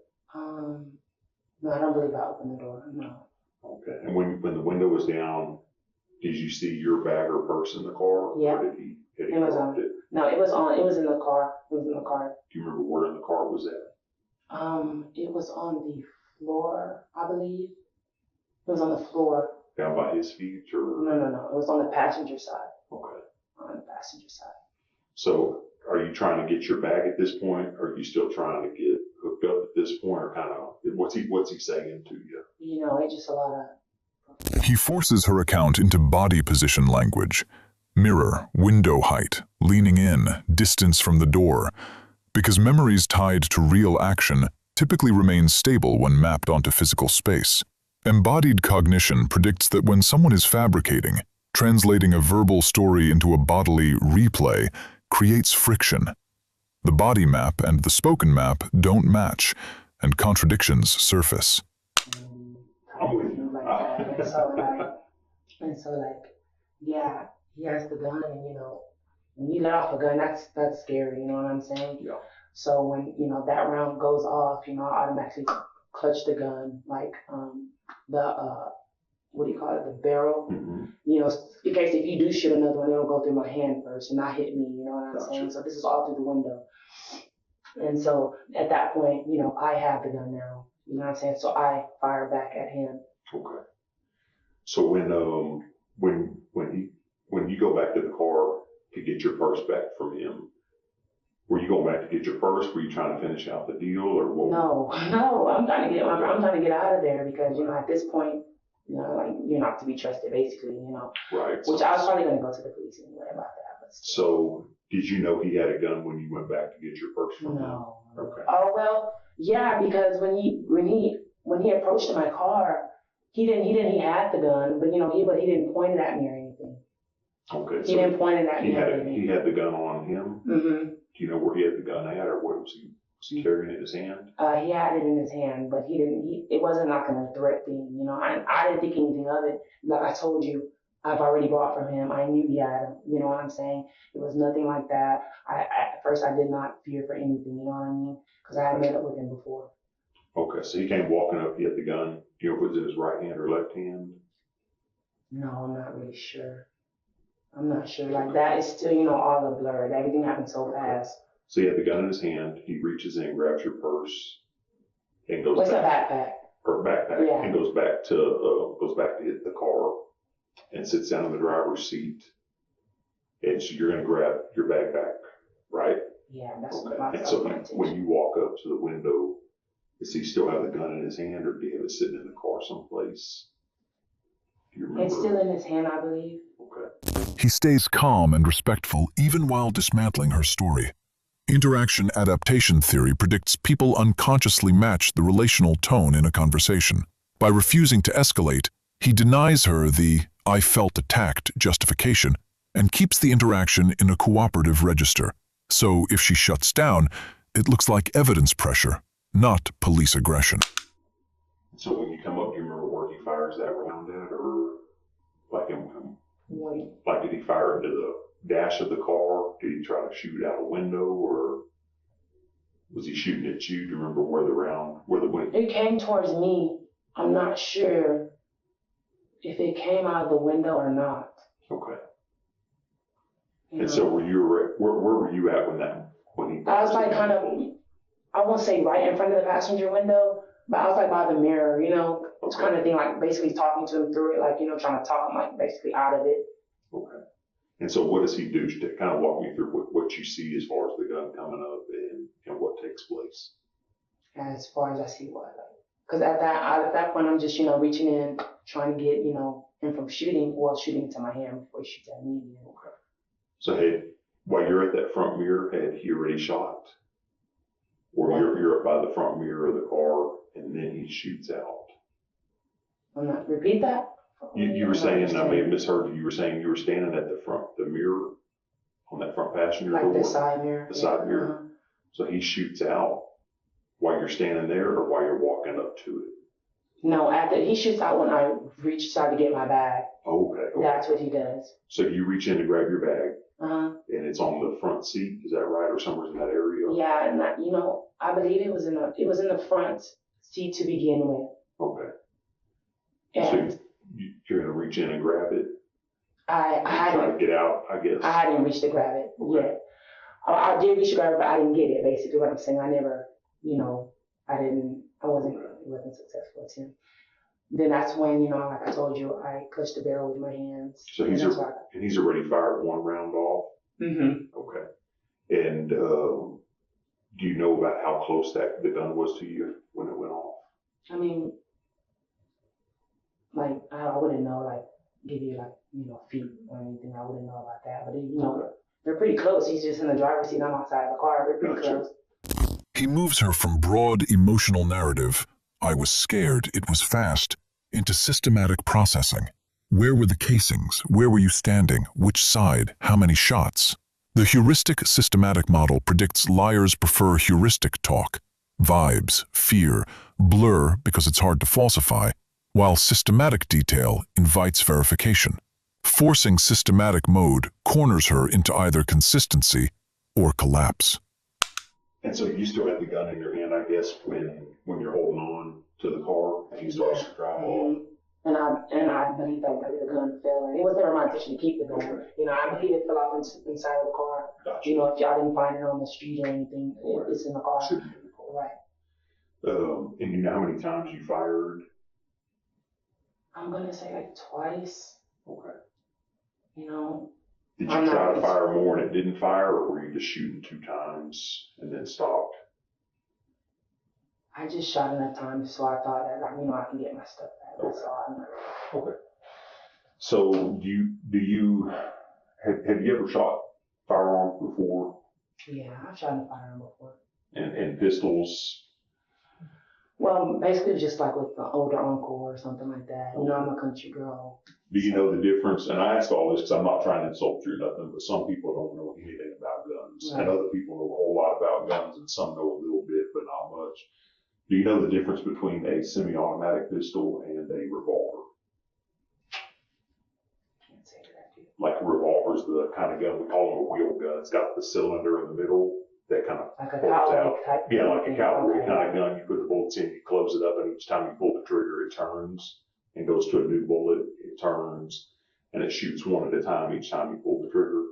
[SPEAKER 2] No, I don't believe I opened the door. No.
[SPEAKER 3] Okay, and when the window was down, did you see your bag or purse in the car?
[SPEAKER 2] Yeah.
[SPEAKER 3] Or did he
[SPEAKER 2] It was on. No, it was on. It was in the car. It was in the car.
[SPEAKER 3] Do you remember where in the car was that?
[SPEAKER 2] It was on the floor, I believe. It was on the floor.
[SPEAKER 3] Down by his feet, or?
[SPEAKER 2] No. It was on the passenger side.
[SPEAKER 3] Okay.
[SPEAKER 2] On the passenger side.
[SPEAKER 3] So, are you trying to get your bag at this point, or are you still trying to get hooked up at this point, or kind of what's he saying to you?
[SPEAKER 2] It's just a lot of.
[SPEAKER 1] He forces her account into body position language. Mirror, window height, leaning in, distance from the door. Because memories tied to real action typically remain stable when mapped onto physical space. Embodied cognition predicts that when someone is fabricating, translating a verbal story into a bodily replay creates friction. The body map and the spoken map don't match, and contradictions surface.
[SPEAKER 3] I'm with you.
[SPEAKER 2] And so, yeah, he has the gun, and when you let off a gun, that's scary. You know what I'm saying?
[SPEAKER 3] Yeah.
[SPEAKER 2] So when that round goes off, I automatically clutch the gun, what do you call it, the barrel.
[SPEAKER 3] Mm-hmm.
[SPEAKER 2] You know, in case if you do shoot another one, it'll go through my hand first and not hit me, you know what I'm
[SPEAKER 3] Gotcha.
[SPEAKER 2] saying? So this is all through the window. And so at that point, you know, I have the gun now, you know what I'm saying? So I fire back at him.
[SPEAKER 3] Okay. So when you go back to the car to get your purse back from him, were you going back to get your purse? Were you trying to finish out the deal, or what?
[SPEAKER 2] No, I'm trying to get out of there because, you know, at this point, you know, like, you're not to be trusted, basically, you know.
[SPEAKER 3] Right.
[SPEAKER 2] Which I was probably going to go to the police anyway about that. But
[SPEAKER 3] so did you know he had a gun when you went back to get your purse from him?
[SPEAKER 2] no.
[SPEAKER 3] Okay.
[SPEAKER 2] Oh well, yeah, because when he approached my car, he had the gun, but you know, he didn't point it at me or anything.
[SPEAKER 3] Okay.
[SPEAKER 2] He didn't point it at me.
[SPEAKER 3] He had the gun on him.
[SPEAKER 2] Mm-hmm.
[SPEAKER 3] Do you know where he had the gun at, or what was he carrying it in his hand?
[SPEAKER 2] He had it in his hand, but it wasn't like a threat thing, you know. I didn't think anything of it. Like I told you, I've already bought from him. I knew he had him. You know what I'm saying? It was nothing like that. At first I did not fear for anything. You know what I mean? Because I had met up with him before.
[SPEAKER 3] Okay, so he came walking up. He had the gun. Do you know if it was in his right hand or left hand?
[SPEAKER 2] No, I'm not really sure. I'm not sure. Like that is still, you know, all a blur. Everything happened so fast.
[SPEAKER 3] So he had the gun in his hand. He reaches in, grabs your purse, and goes
[SPEAKER 2] What's a
[SPEAKER 3] back.
[SPEAKER 2] backpack?
[SPEAKER 3] Or backpack,
[SPEAKER 2] Yeah.
[SPEAKER 3] and goes back to hit the car, and sits down in the driver's seat. And so you're gonna grab your bag back, right?
[SPEAKER 2] Yeah, that's
[SPEAKER 3] Okay.
[SPEAKER 2] my
[SPEAKER 3] And so
[SPEAKER 2] intention.
[SPEAKER 3] when you walk up to the window, does he still have the gun in his hand, or do you have it sitting in the car someplace? Do you remember?
[SPEAKER 2] It's still in his hand, I believe.
[SPEAKER 3] Okay.
[SPEAKER 1] He stays calm and respectful even while dismantling her story. Interaction adaptation theory predicts people unconsciously match the relational tone in a conversation. By refusing to escalate, he denies her the "I felt attacked" justification and keeps the interaction in a cooperative register. So if she shuts down, it looks like evidence pressure, not police aggression.
[SPEAKER 3] So when you come up, do you remember where he fires that round at, or like did he fire into the dash of the car? Did he try to shoot out a window, or was he shooting at you? Do you remember where the wind?
[SPEAKER 2] It came towards me. I'm not sure if it came out of the window or not.
[SPEAKER 3] Okay.
[SPEAKER 2] You
[SPEAKER 3] And
[SPEAKER 2] know?
[SPEAKER 3] so where were you at when he?
[SPEAKER 2] I was like kind of, I won't say right in front of the passenger window, but I was like by the mirror, you know,
[SPEAKER 3] Okay.
[SPEAKER 2] kind of thing, like basically talking to him through it, like, you know, trying to talk him like basically out of it.
[SPEAKER 3] Okay. And so what does he do to kind of walk me through what you see as far as the gun coming up and what takes place?
[SPEAKER 2] As far as I see what, like, because at that point I'm just, you know, reaching in, trying to get, you know, him from shooting into my hand before he shoots at me. You know?
[SPEAKER 3] Okay. So while you're at that front mirror, had he already shot? Or you're up by the front mirror of the car and then he shoots out?
[SPEAKER 2] Repeat that?
[SPEAKER 3] You were saying, I may have misheard you, you were saying you were standing at the mirror on that front passenger door?
[SPEAKER 2] Like the side mirror.
[SPEAKER 3] The side mirror.
[SPEAKER 2] Uh-huh.
[SPEAKER 3] So he shoots out while you're standing there or while you're walking up to it?
[SPEAKER 2] No, he shoots out when I reach out to get my bag.
[SPEAKER 3] Okay.
[SPEAKER 2] That's what he does.
[SPEAKER 3] So you reach in to grab your bag
[SPEAKER 2] Uh-huh.
[SPEAKER 3] and it's on the front seat, is that right? Or somewhere in that area?
[SPEAKER 2] Yeah, and that, you know, I believe it was in the front seat to begin with.
[SPEAKER 3] Okay.
[SPEAKER 2] And
[SPEAKER 3] So you're going to reach in and grab it?
[SPEAKER 2] I
[SPEAKER 3] Try to
[SPEAKER 2] hadn't
[SPEAKER 3] get out, I guess.
[SPEAKER 2] I hadn't reached to grab it
[SPEAKER 3] Okay.
[SPEAKER 2] yet. I did reach to grab it, but I didn't get it. Basically, what I'm saying, I never, you know, it wasn't successful with him. Then that's when, you know, like I told you, I clutched the barrel with my hands.
[SPEAKER 3] So he's already fired one round off?
[SPEAKER 2] Mm-hmm.
[SPEAKER 3] Okay. And do you know about how close the gun was to you when it went off?
[SPEAKER 2] I mean, like, I wouldn't know, like, give you, like, you know, feet or anything. I wouldn't know about that. But, you know, they're pretty close. He's just in the driver's seat. I'm outside the car. We're pretty
[SPEAKER 3] Gotcha.
[SPEAKER 2] close.
[SPEAKER 1] He moves her from broad emotional narrative, "I was scared, it was fast," into systematic processing. Where were the casings? Where were you standing? Which side? How many shots? The heuristic systematic model predicts liars prefer heuristic talk, vibes, fear, blur because it's hard to falsify, while systematic detail invites verification. Forcing systematic mode corners her into either consistency or collapse.
[SPEAKER 3] And so you still have the gun in your hand, I guess, when you're holding on to the car and he starts to drive off?
[SPEAKER 2] And I believe that the gun fell. And it was never my intention to keep the gun.
[SPEAKER 3] Okay.
[SPEAKER 2] You know, I believe it fell off inside of the car.
[SPEAKER 3] Gotcha.
[SPEAKER 2] You know, if y'all didn't find it on the street or anything, it's in the car.
[SPEAKER 3] Should be in the car.
[SPEAKER 2] Right.
[SPEAKER 3] And you know how many times you fired?
[SPEAKER 2] I'm gonna say like twice.
[SPEAKER 3] Okay.
[SPEAKER 2] You know.
[SPEAKER 3] Did you try to fire more and it didn't fire, or were you just shooting 2 times and then stopped?
[SPEAKER 2] I just shot enough times so I thought that I can get my stuff back. That's all.
[SPEAKER 3] Okay. So have you ever shot firearms before?
[SPEAKER 2] Yeah, I've shot a firearm before.
[SPEAKER 3] And pistols?
[SPEAKER 2] Well, basically just like with the older uncle or something like that. You know, I'm a country girl.
[SPEAKER 3] Do you know the difference? And I ask all this because I'm not trying to insult you or nothing, but some people don't know anything about guns.
[SPEAKER 2] Right.
[SPEAKER 3] And other people know a whole lot about guns, and some know a little bit, but not much. Do you know the difference between a semi-automatic pistol and a revolver?
[SPEAKER 2] Can't say that I do.
[SPEAKER 3] Like a revolver is the kind of gun, we call them a wheel gun. It's got the cylinder in the middle that kind of
[SPEAKER 2] Like a
[SPEAKER 3] bolts
[SPEAKER 2] cowboy
[SPEAKER 3] out.
[SPEAKER 2] type.
[SPEAKER 3] Yeah, like a
[SPEAKER 2] thing.
[SPEAKER 3] cavalry
[SPEAKER 2] Okay.
[SPEAKER 3] kind of gun. You put the bullets in, you close it up, and each time you pull the trigger, it turns and goes to a new bullet. It turns and it shoots one at a time each time you pull the trigger.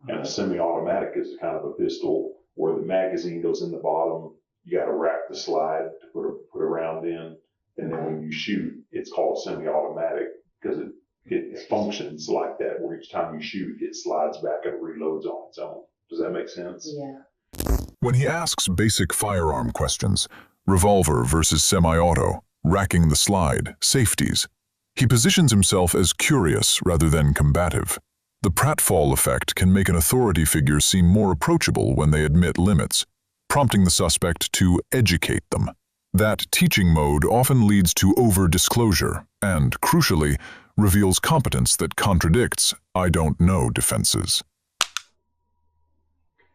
[SPEAKER 3] And a semi-automatic is kind of a pistol where the magazine goes in the bottom. You got to rack the slide to put a round in, and then when you shoot, it's called semi-automatic because it functions like that. Where each time you shoot, it slides back and reloads on its own. Does that make sense?
[SPEAKER 2] Yeah.
[SPEAKER 1] When he asks basic firearm questions, revolver versus semi-auto, racking the slide, safeties, he positions himself as curious rather than combative. The pratfall effect can make an authority figure seem more approachable when they admit limits, prompting the suspect to educate them. That teaching mode often leads to over-disclosure and, crucially, reveals competence that contradicts "I don't know" defenses.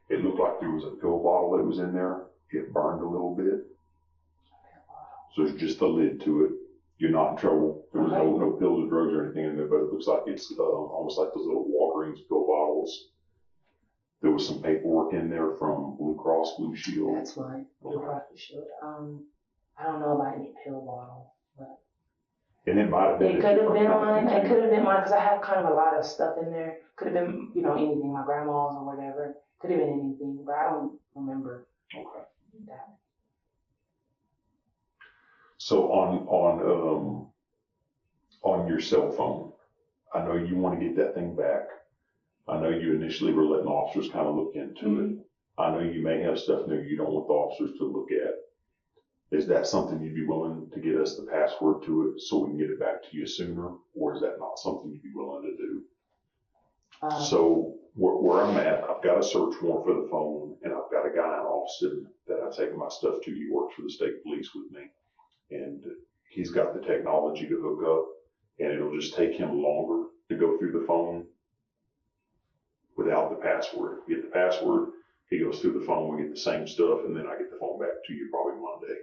[SPEAKER 3] It looked like there was a pill bottle that was in there. It burned a little bit. So it's just the lid to it. You're not in trouble. There was no pills or drugs or anything in there, but it looks like it's almost like those little Walgreens pill bottles. There was some paperwork in there from Blue Cross Blue Shield.
[SPEAKER 2] That's fine. Blue Cross Blue Shield. I don't know about any pill bottle, but
[SPEAKER 3] And it might have been.
[SPEAKER 2] it could have been mine. It could have been mine because I have kind of a lot of stuff in there. Could have been, anything, my grandma's or whatever. Could have been anything, but I don't remember
[SPEAKER 3] Okay.
[SPEAKER 2] that.
[SPEAKER 3] So on your cell phone, I know you want to get that thing back. I know you initially were letting officers kind of look into it. I know you may have stuff there you don't want the officers to look at. Is that something you'd be willing to get us the password to it so we can get it back to you sooner? Or is that not something you'd be willing to do? So where I'm at, I've got a search warrant for the phone, and I've got a guy in Austin that I've taken my stuff to. He works for the state police with me. And he's got the technology to hook up, and it'll just take him longer to go through the phone without the password. If we get the password, he goes through the phone, we get the same stuff, and then I get the phone back to you probably Monday.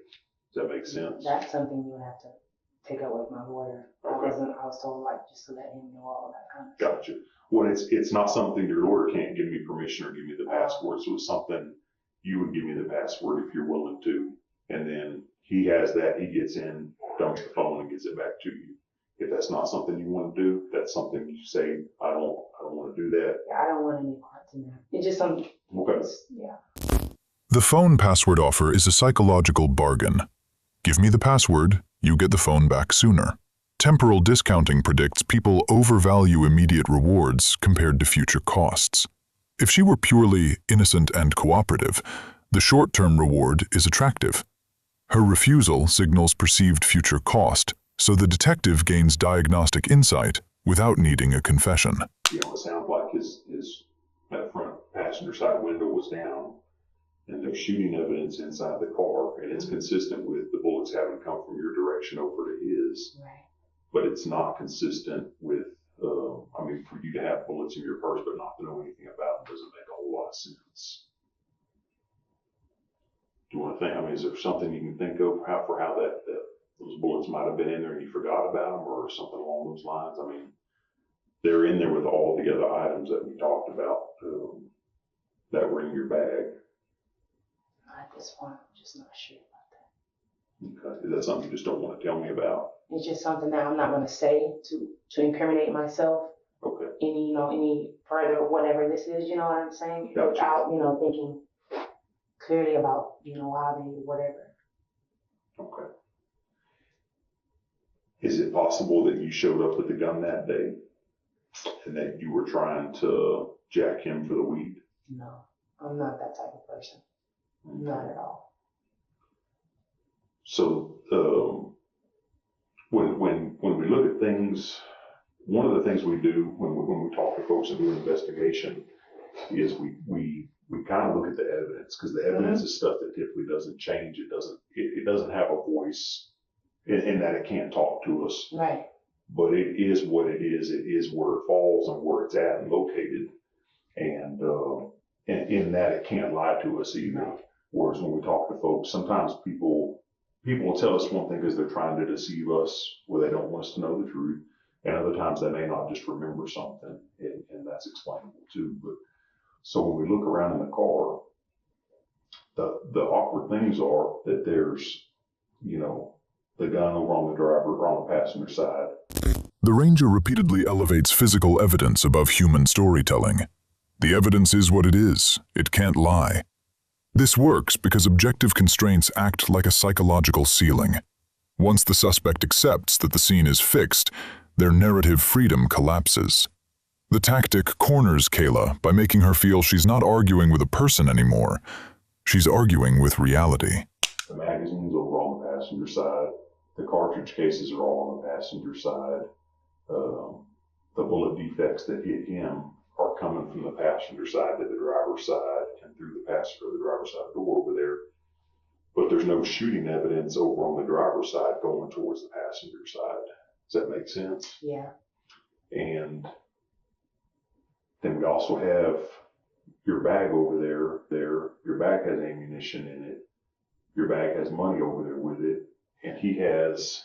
[SPEAKER 3] Does that make sense?
[SPEAKER 2] That's something you would have to take up with my lawyer.
[SPEAKER 3] Okay.
[SPEAKER 2] I was told just to let him know all that kind of stuff.
[SPEAKER 3] Gotcha. Well, it's not something your lawyer can't give me permission or give me the password, so it's something you would give me the password if you're willing to, and then he has that, he gets in, dumps the phone, and gets it back to you. If that's not something you want to do, that's something you say, I don't want to do that.
[SPEAKER 2] I don't want any parts in that. It's just something.
[SPEAKER 3] Okay.
[SPEAKER 2] Yeah.
[SPEAKER 1] The phone password offer is a psychological bargain. Give me the password, you get the phone back sooner. Temporal discounting predicts people overvalue immediate rewards compared to future costs. If she were purely innocent and cooperative, the short-term reward is attractive. Her refusal signals perceived future cost, so the detective gains diagnostic insight without needing a confession.
[SPEAKER 3] It sounds like his that front passenger side window was down, and there's shooting evidence inside the car, and it's consistent with the bullets having come from your direction over to his.
[SPEAKER 2] Right.
[SPEAKER 3] But it's not consistent with, for you to have bullets in your purse but not to know anything about them doesn't make a whole lot of sense. Do you want to think, is there something you can think of for how those bullets might have been in there and you forgot about them or something along those lines? They're in there with all the other items that we talked about that were in your bag.
[SPEAKER 2] At this point, I'm just not sure about that.
[SPEAKER 3] Okay. Is that something you just don't want to tell me about?
[SPEAKER 2] It's just something that I'm not going to say to incriminate myself.
[SPEAKER 3] Okay.
[SPEAKER 2] Any further, whatever this is, you know what I'm saying?
[SPEAKER 3] Gotcha.
[SPEAKER 2] Without, thinking clearly about, why they, whatever.
[SPEAKER 3] Okay. Is it possible that you showed up with the gun that day and that you were trying to jack him for the weed?
[SPEAKER 2] No, I'm not that type of person. Not at all.
[SPEAKER 3] So, when we look at things, one of the things we do when we talk to folks and do an investigation is we kind of look at the evidence, because the evidence is stuff that typically doesn't change. It doesn't have a voice in that it can't talk to us.
[SPEAKER 2] Right.
[SPEAKER 3] But it is what it is. It is where it falls and where it's at and located. And in that it can't lie to us either.
[SPEAKER 2] Right.
[SPEAKER 3] Whereas when we talk to folks, sometimes people will tell us one thing because they're trying to deceive us, where they don't want us to know the truth. And other times they may not just remember something, and that's explainable too. But so when we look around in the car, the awkward things are that there's, the gun over on the driver or on the passenger side.
[SPEAKER 1] The ranger repeatedly elevates physical evidence above human storytelling. The evidence is what it is. It can't lie. This works because objective constraints act like a psychological ceiling. Once the suspect accepts that the scene is fixed, their narrative freedom collapses. The tactic corners Kayla by making her feel she's not arguing with a person anymore. She's arguing with reality.
[SPEAKER 3] The magazine's over on the passenger side. The cartridge cases are all on the passenger side. The bullet defects that hit him are coming from the passenger side to the driver's side and through the driver's side door over there. But there's no shooting evidence over on the driver's side going towards the passenger side. Does that make sense?
[SPEAKER 2] Yeah.
[SPEAKER 3] And then we also have your bag over there. Your bag has ammunition in it. Your bag has money over there with it. And he has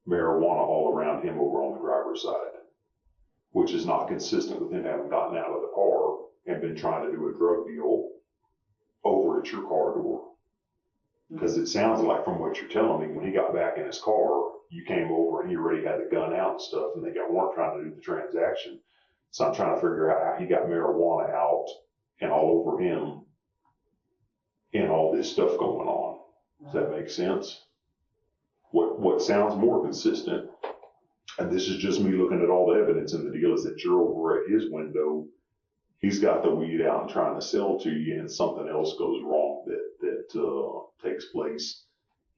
[SPEAKER 3] marijuana all around him over on the driver's side, which is not consistent with him having gotten out of the car and been trying to do a drug deal over at your car door. Because it sounds like, from what you're telling me, when he got back in his car, you came over and he already had the gun out and stuff, and they weren't trying to do the transaction. So I'm trying to figure out how he got marijuana out and all over him and all this stuff going on. Does that make sense? What sounds more consistent, and this is just me looking at all the evidence in the deal, is that you're over at his window, he's got the weed out and trying to sell to you, and something else goes wrong that takes place,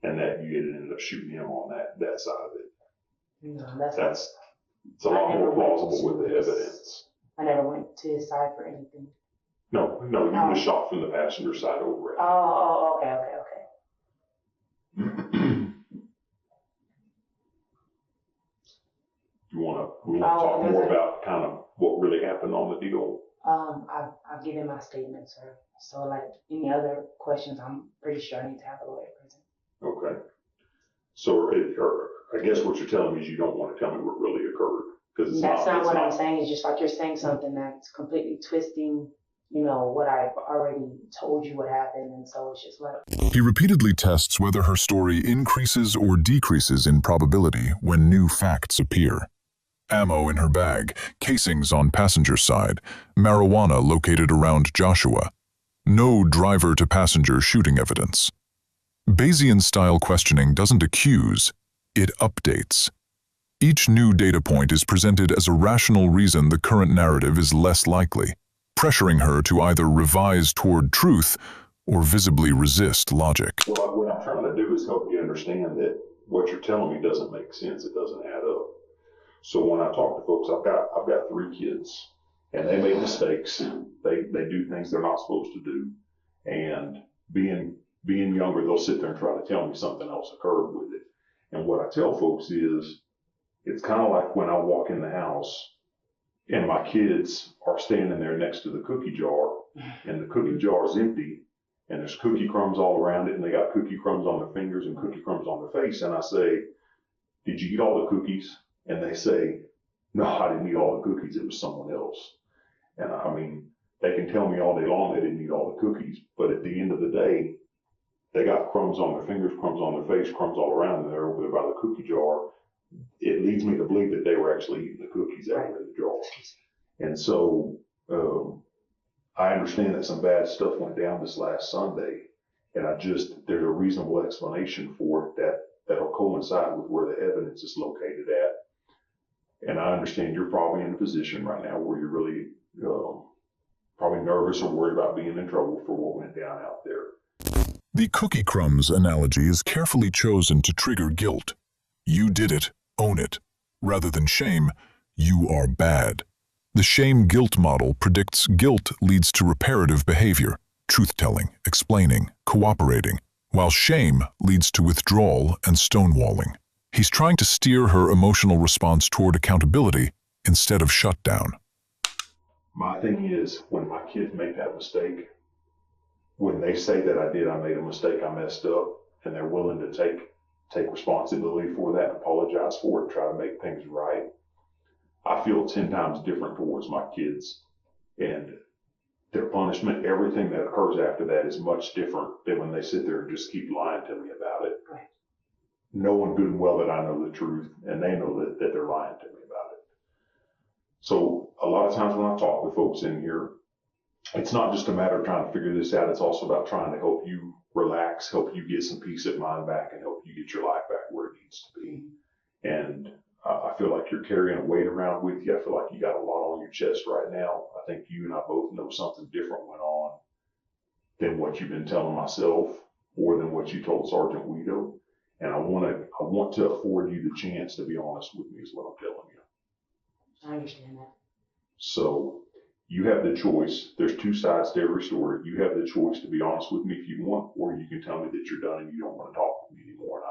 [SPEAKER 3] and that you ended up shooting him on that side of it.
[SPEAKER 2] No,
[SPEAKER 3] it's a lot more plausible with the evidence.
[SPEAKER 2] I never went to his side for anything.
[SPEAKER 3] No, you were shot from the passenger side over it.
[SPEAKER 2] Oh, okay.
[SPEAKER 3] We want to talk more about kind of what really happened on the deal.
[SPEAKER 2] I've given my statement, sir. So, like any other questions, I'm pretty sure I need to have a lawyer present.
[SPEAKER 3] Okay. So, I guess what you're telling me is you don't want to tell me what really occurred, because
[SPEAKER 2] that's not what I'm saying. It's just like you're saying something that's completely twisting, what I've already told you what happened, and so it's just like.
[SPEAKER 1] He repeatedly tests whether her story increases or decreases in probability when new facts appear. Ammo in her bag, casings on passenger side, marijuana located around Joshua. No driver-to-passenger shooting evidence. Bayesian-style questioning doesn't accuse, it updates. Each new data point is presented as a rational reason the current narrative is less likely, pressuring her to either revise toward truth or visibly resist logic.
[SPEAKER 3] Well, what I'm trying to do is help you understand that what you're telling me doesn't make sense. It doesn't add up. So when I talk to folks, I've got 3 kids, and they make mistakes. They do things they're not supposed to do, and being younger, they'll sit there and try to tell me something else occurred with it. And what I tell folks is, it's kind of like when I walk in the house and my kids are standing there next to the cookie jar, and the cookie jar is empty, and there's cookie crumbs all around it, and they got cookie crumbs on their fingers and cookie crumbs on their face. And I say, "Did you eat all the cookies?" And they say, "No, I didn't eat all the cookies. It was someone else." And I mean, they can tell me all day long they didn't eat all the cookies, but at the end of the day, they got crumbs on their fingers, crumbs on their face, crumbs all around them. They're over there by the cookie jar. it leads me to believe that they were actually eating the cookies that were in the jar. And so I understand that some bad stuff went down this last Sunday, and there's a reasonable explanation for it that'll coincide with where the evidence is located at. And I understand you're probably in a position right now where you're really probably nervous or worried about being in trouble for what went down out there.
[SPEAKER 1] The cookie crumbs analogy is carefully chosen to trigger guilt. You did it, own it. Rather than shame, you are bad. The shame-guilt model predicts guilt leads to reparative behavior, truth-telling, explaining, cooperating, while shame leads to withdrawal and stonewalling. He's trying to steer her emotional response toward accountability instead of shutdown.
[SPEAKER 3] My thing is, when my kids make that mistake, when they say that I made a mistake, I messed up, and they're willing to take responsibility for that and apologize for it, try to make things right, I feel 10 times different towards my kids. And their punishment, everything that occurs after that is much different than when they sit there and just keep lying to me about it.
[SPEAKER 2] Right.
[SPEAKER 3] Knowing good and well that I know the truth, and they know that they're lying to me about it. So a lot of times when I talk with folks in here, it's not just a matter of trying to figure this out. It's also about trying to help you relax, help you get some peace of mind back, and help you get your life back where it needs to be. And I feel like you're carrying a weight around with you. I feel like you got a lot on your chest right now. I think you and I both know something different went on than what you've been telling myself or than what you told Sergeant Guido. And I want to afford you the chance to be honest with me is what I'm telling you.
[SPEAKER 2] I understand that.
[SPEAKER 3] So you have the choice. There's two sides to every story. You have the choice to be honest with me if you want, or you can tell me that you're done and you don't want to talk with me anymore. And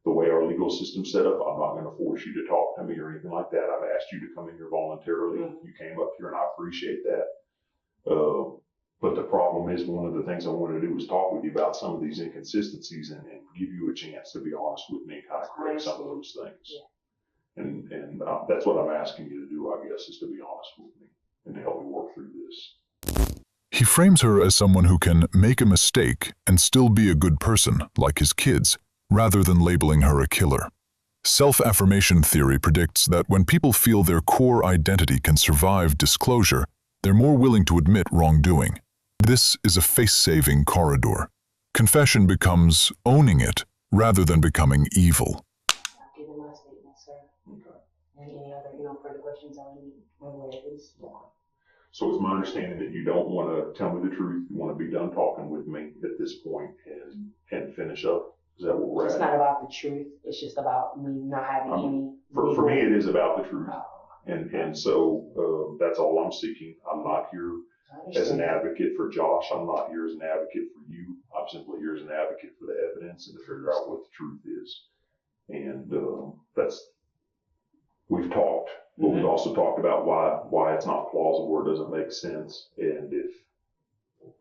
[SPEAKER 3] the way our legal system's set up, I'm not going to force you to talk to me or anything like that. I've asked you to come in here voluntarily. You came up here and I appreciate that. But the problem is, one of the things I want to do is talk with you about some of these inconsistencies and give you a chance to be honest with me and kind of correct some of those things. Yeah. And that's what I'm asking you to do, I guess, is to be honest with me and to help me work through this.
[SPEAKER 1] He frames her as someone who can make a mistake and still be a good person, like his kids, rather than labeling her a killer. Self-affirmation theory predicts that when people feel their core identity can survive disclosure, they're more willing to admit wrongdoing. This is a face-saving corridor. Confession becomes owning it rather than becoming evil.
[SPEAKER 2] I've given my statement, sir. Okay. And any other, further questions I need, please.
[SPEAKER 3] So it's my understanding that you don't want to tell me the truth. You want to be done talking with me at this point and finish up. Is that what we're at?
[SPEAKER 2] It's not about the truth. It's just about me not having any.
[SPEAKER 3] For me, it is about the truth. And so that's all I'm seeking. I'm not here as an advocate for Josh. I'm not here as an advocate for you. I'm simply here as an advocate for the evidence and to figure out what the truth is. And we've talked, but we've also talked about why it's not plausible or doesn't make sense. And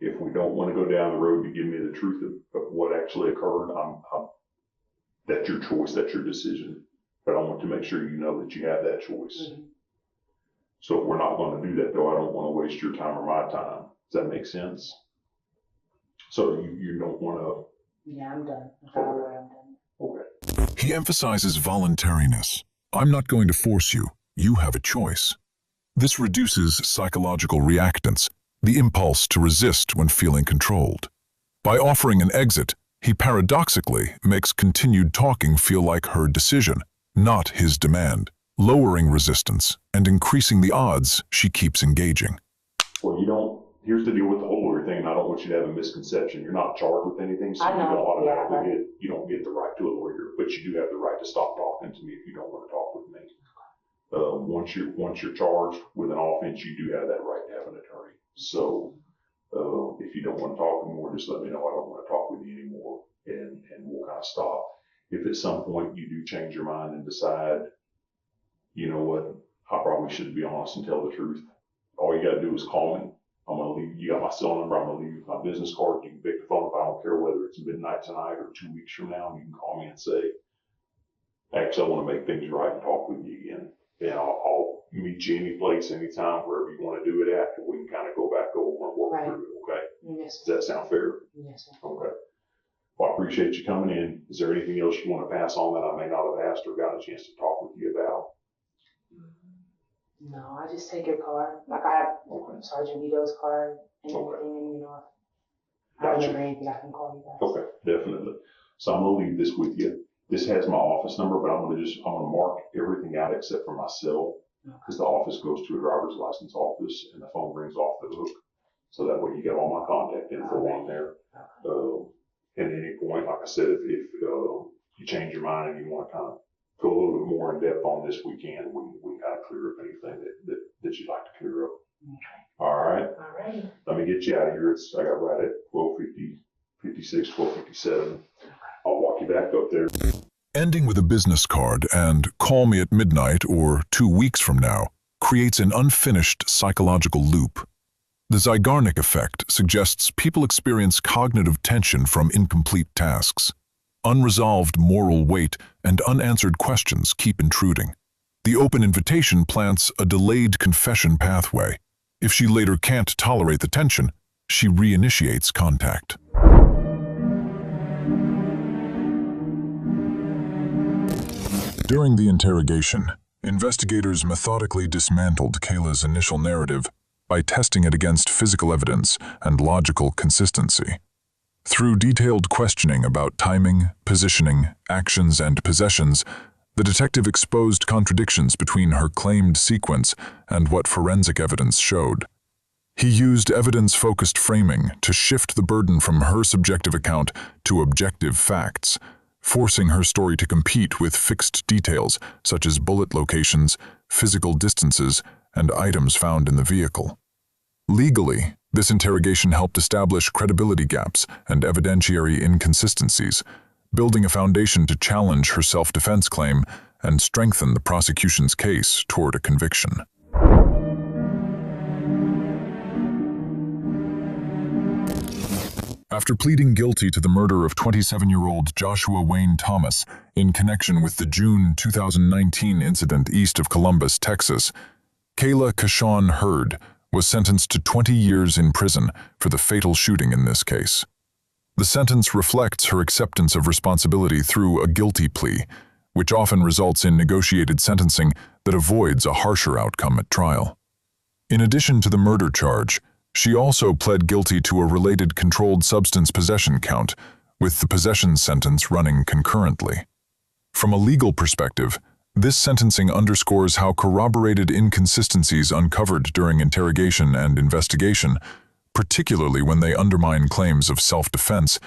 [SPEAKER 3] if we don't want to go down the road to give me the truth of what actually occurred, that's your choice, that's your decision. But I want to make sure you know that you have that choice. Mm-hmm. So if we're not going to do that, though, I don't want to waste your time or my time. Does that make sense? So you don't want to?
[SPEAKER 2] Yeah, I'm done. I'm done.
[SPEAKER 3] Okay.
[SPEAKER 1] He emphasizes voluntariness. I'm not going to force you. You have a choice. This reduces psychological reactance, the impulse to resist when feeling controlled. By offering an exit, he paradoxically makes continued talking feel like her decision, not his demand, lowering resistance and increasing the odds she keeps engaging.
[SPEAKER 3] Well, here's the deal with the whole lawyer thing, and I don't want you to have a misconception. You're not charged with anything, so you don't automatically you don't get the right to a lawyer, but you do have the right to stop talking to me if you don't want to talk with me. Once you're charged with an offense, you do have that right to have an attorney. So if you don't want to talk anymore, just let me know. I don't want to talk with you anymore, and we'll kind of stop. If at some point you do change your mind and decide, you know what, I probably should be honest and tell the truth, all you got to do is call me. I'm going to leave, you got my cell number, I'm going to leave you my business card. You can pick the phone up. I don't care whether it's midnight tonight or 2 weeks from now. You can call me and say, actually, I want to make things right and talk with you again. And I'll meet you any place, anytime, wherever you want to do it at, and we can kind of go back over and work through it, okay?
[SPEAKER 2] Yes.
[SPEAKER 3] Does that sound fair?
[SPEAKER 2] Yes, sir.
[SPEAKER 3] Okay. Well, I appreciate you coming in. Is there anything else you want to pass on that I may not have asked or got a chance to talk with you about?
[SPEAKER 2] No, I just take your card. Like I have Sergeant Vito's card and everything, and if I remember anything, I can call you guys.
[SPEAKER 3] Okay, definitely. So I'm gonna leave this with you. This has my office number, but I'm gonna mark everything out except for my cell, because the office goes to a driver's license office and the phone rings off the hook. So that way you got all my contact info on there. At any point, like I said, if you change your mind and you want to kind of go a little bit more in depth on this, we can kind of clear up anything that you'd like to clear up.
[SPEAKER 2] Okay.
[SPEAKER 3] All right.
[SPEAKER 2] All right.
[SPEAKER 3] Let me get you out of here. I got right at 12:56, 12:57. I'll walk you back up there.
[SPEAKER 1] Ending with a business card and "call me at midnight" or 2 weeks from now creates an unfinished psychological loop. The Zeigarnik effect suggests people experience cognitive tension from incomplete tasks. Unresolved moral weight and unanswered questions keep intruding. The open invitation plants a delayed confession pathway. If she later can't tolerate the tension, she reinitiates contact. During the interrogation, investigators methodically dismantled Kayla's initial narrative by testing it against physical evidence and logical consistency. Through detailed questioning about timing, positioning, actions, and possessions, the detective exposed contradictions between her claimed sequence and what forensic evidence showed. He used evidence-focused framing to shift the burden from her subjective account to objective facts, forcing her story to compete with fixed details such as bullet locations, physical distances, and items found in the vehicle. Legally, this interrogation helped establish credibility gaps and evidentiary inconsistencies, building a foundation to challenge her self-defense claim and strengthen the prosecution's case toward a conviction. After pleading guilty to the murder of 27-year-old Joshua Wayne Thomas in connection with the June 2019 incident east of Columbus, Texas, Kayla Kashawn Hurd was sentenced to 20 years in prison for the fatal shooting in this case. The sentence reflects her acceptance of responsibility through a guilty plea, which often results in negotiated sentencing that avoids a harsher outcome at trial. In addition to the murder charge, she also pled guilty to a related controlled substance possession count, with the possession sentence running concurrently. From a legal perspective, this sentencing underscores how corroborated inconsistencies uncovered during interrogation and investigation, particularly when they undermine claims of self-defense,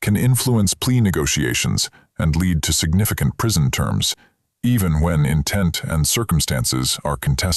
[SPEAKER 1] can influence plea negotiations and lead to significant prison terms, even when intent and circumstances are contested.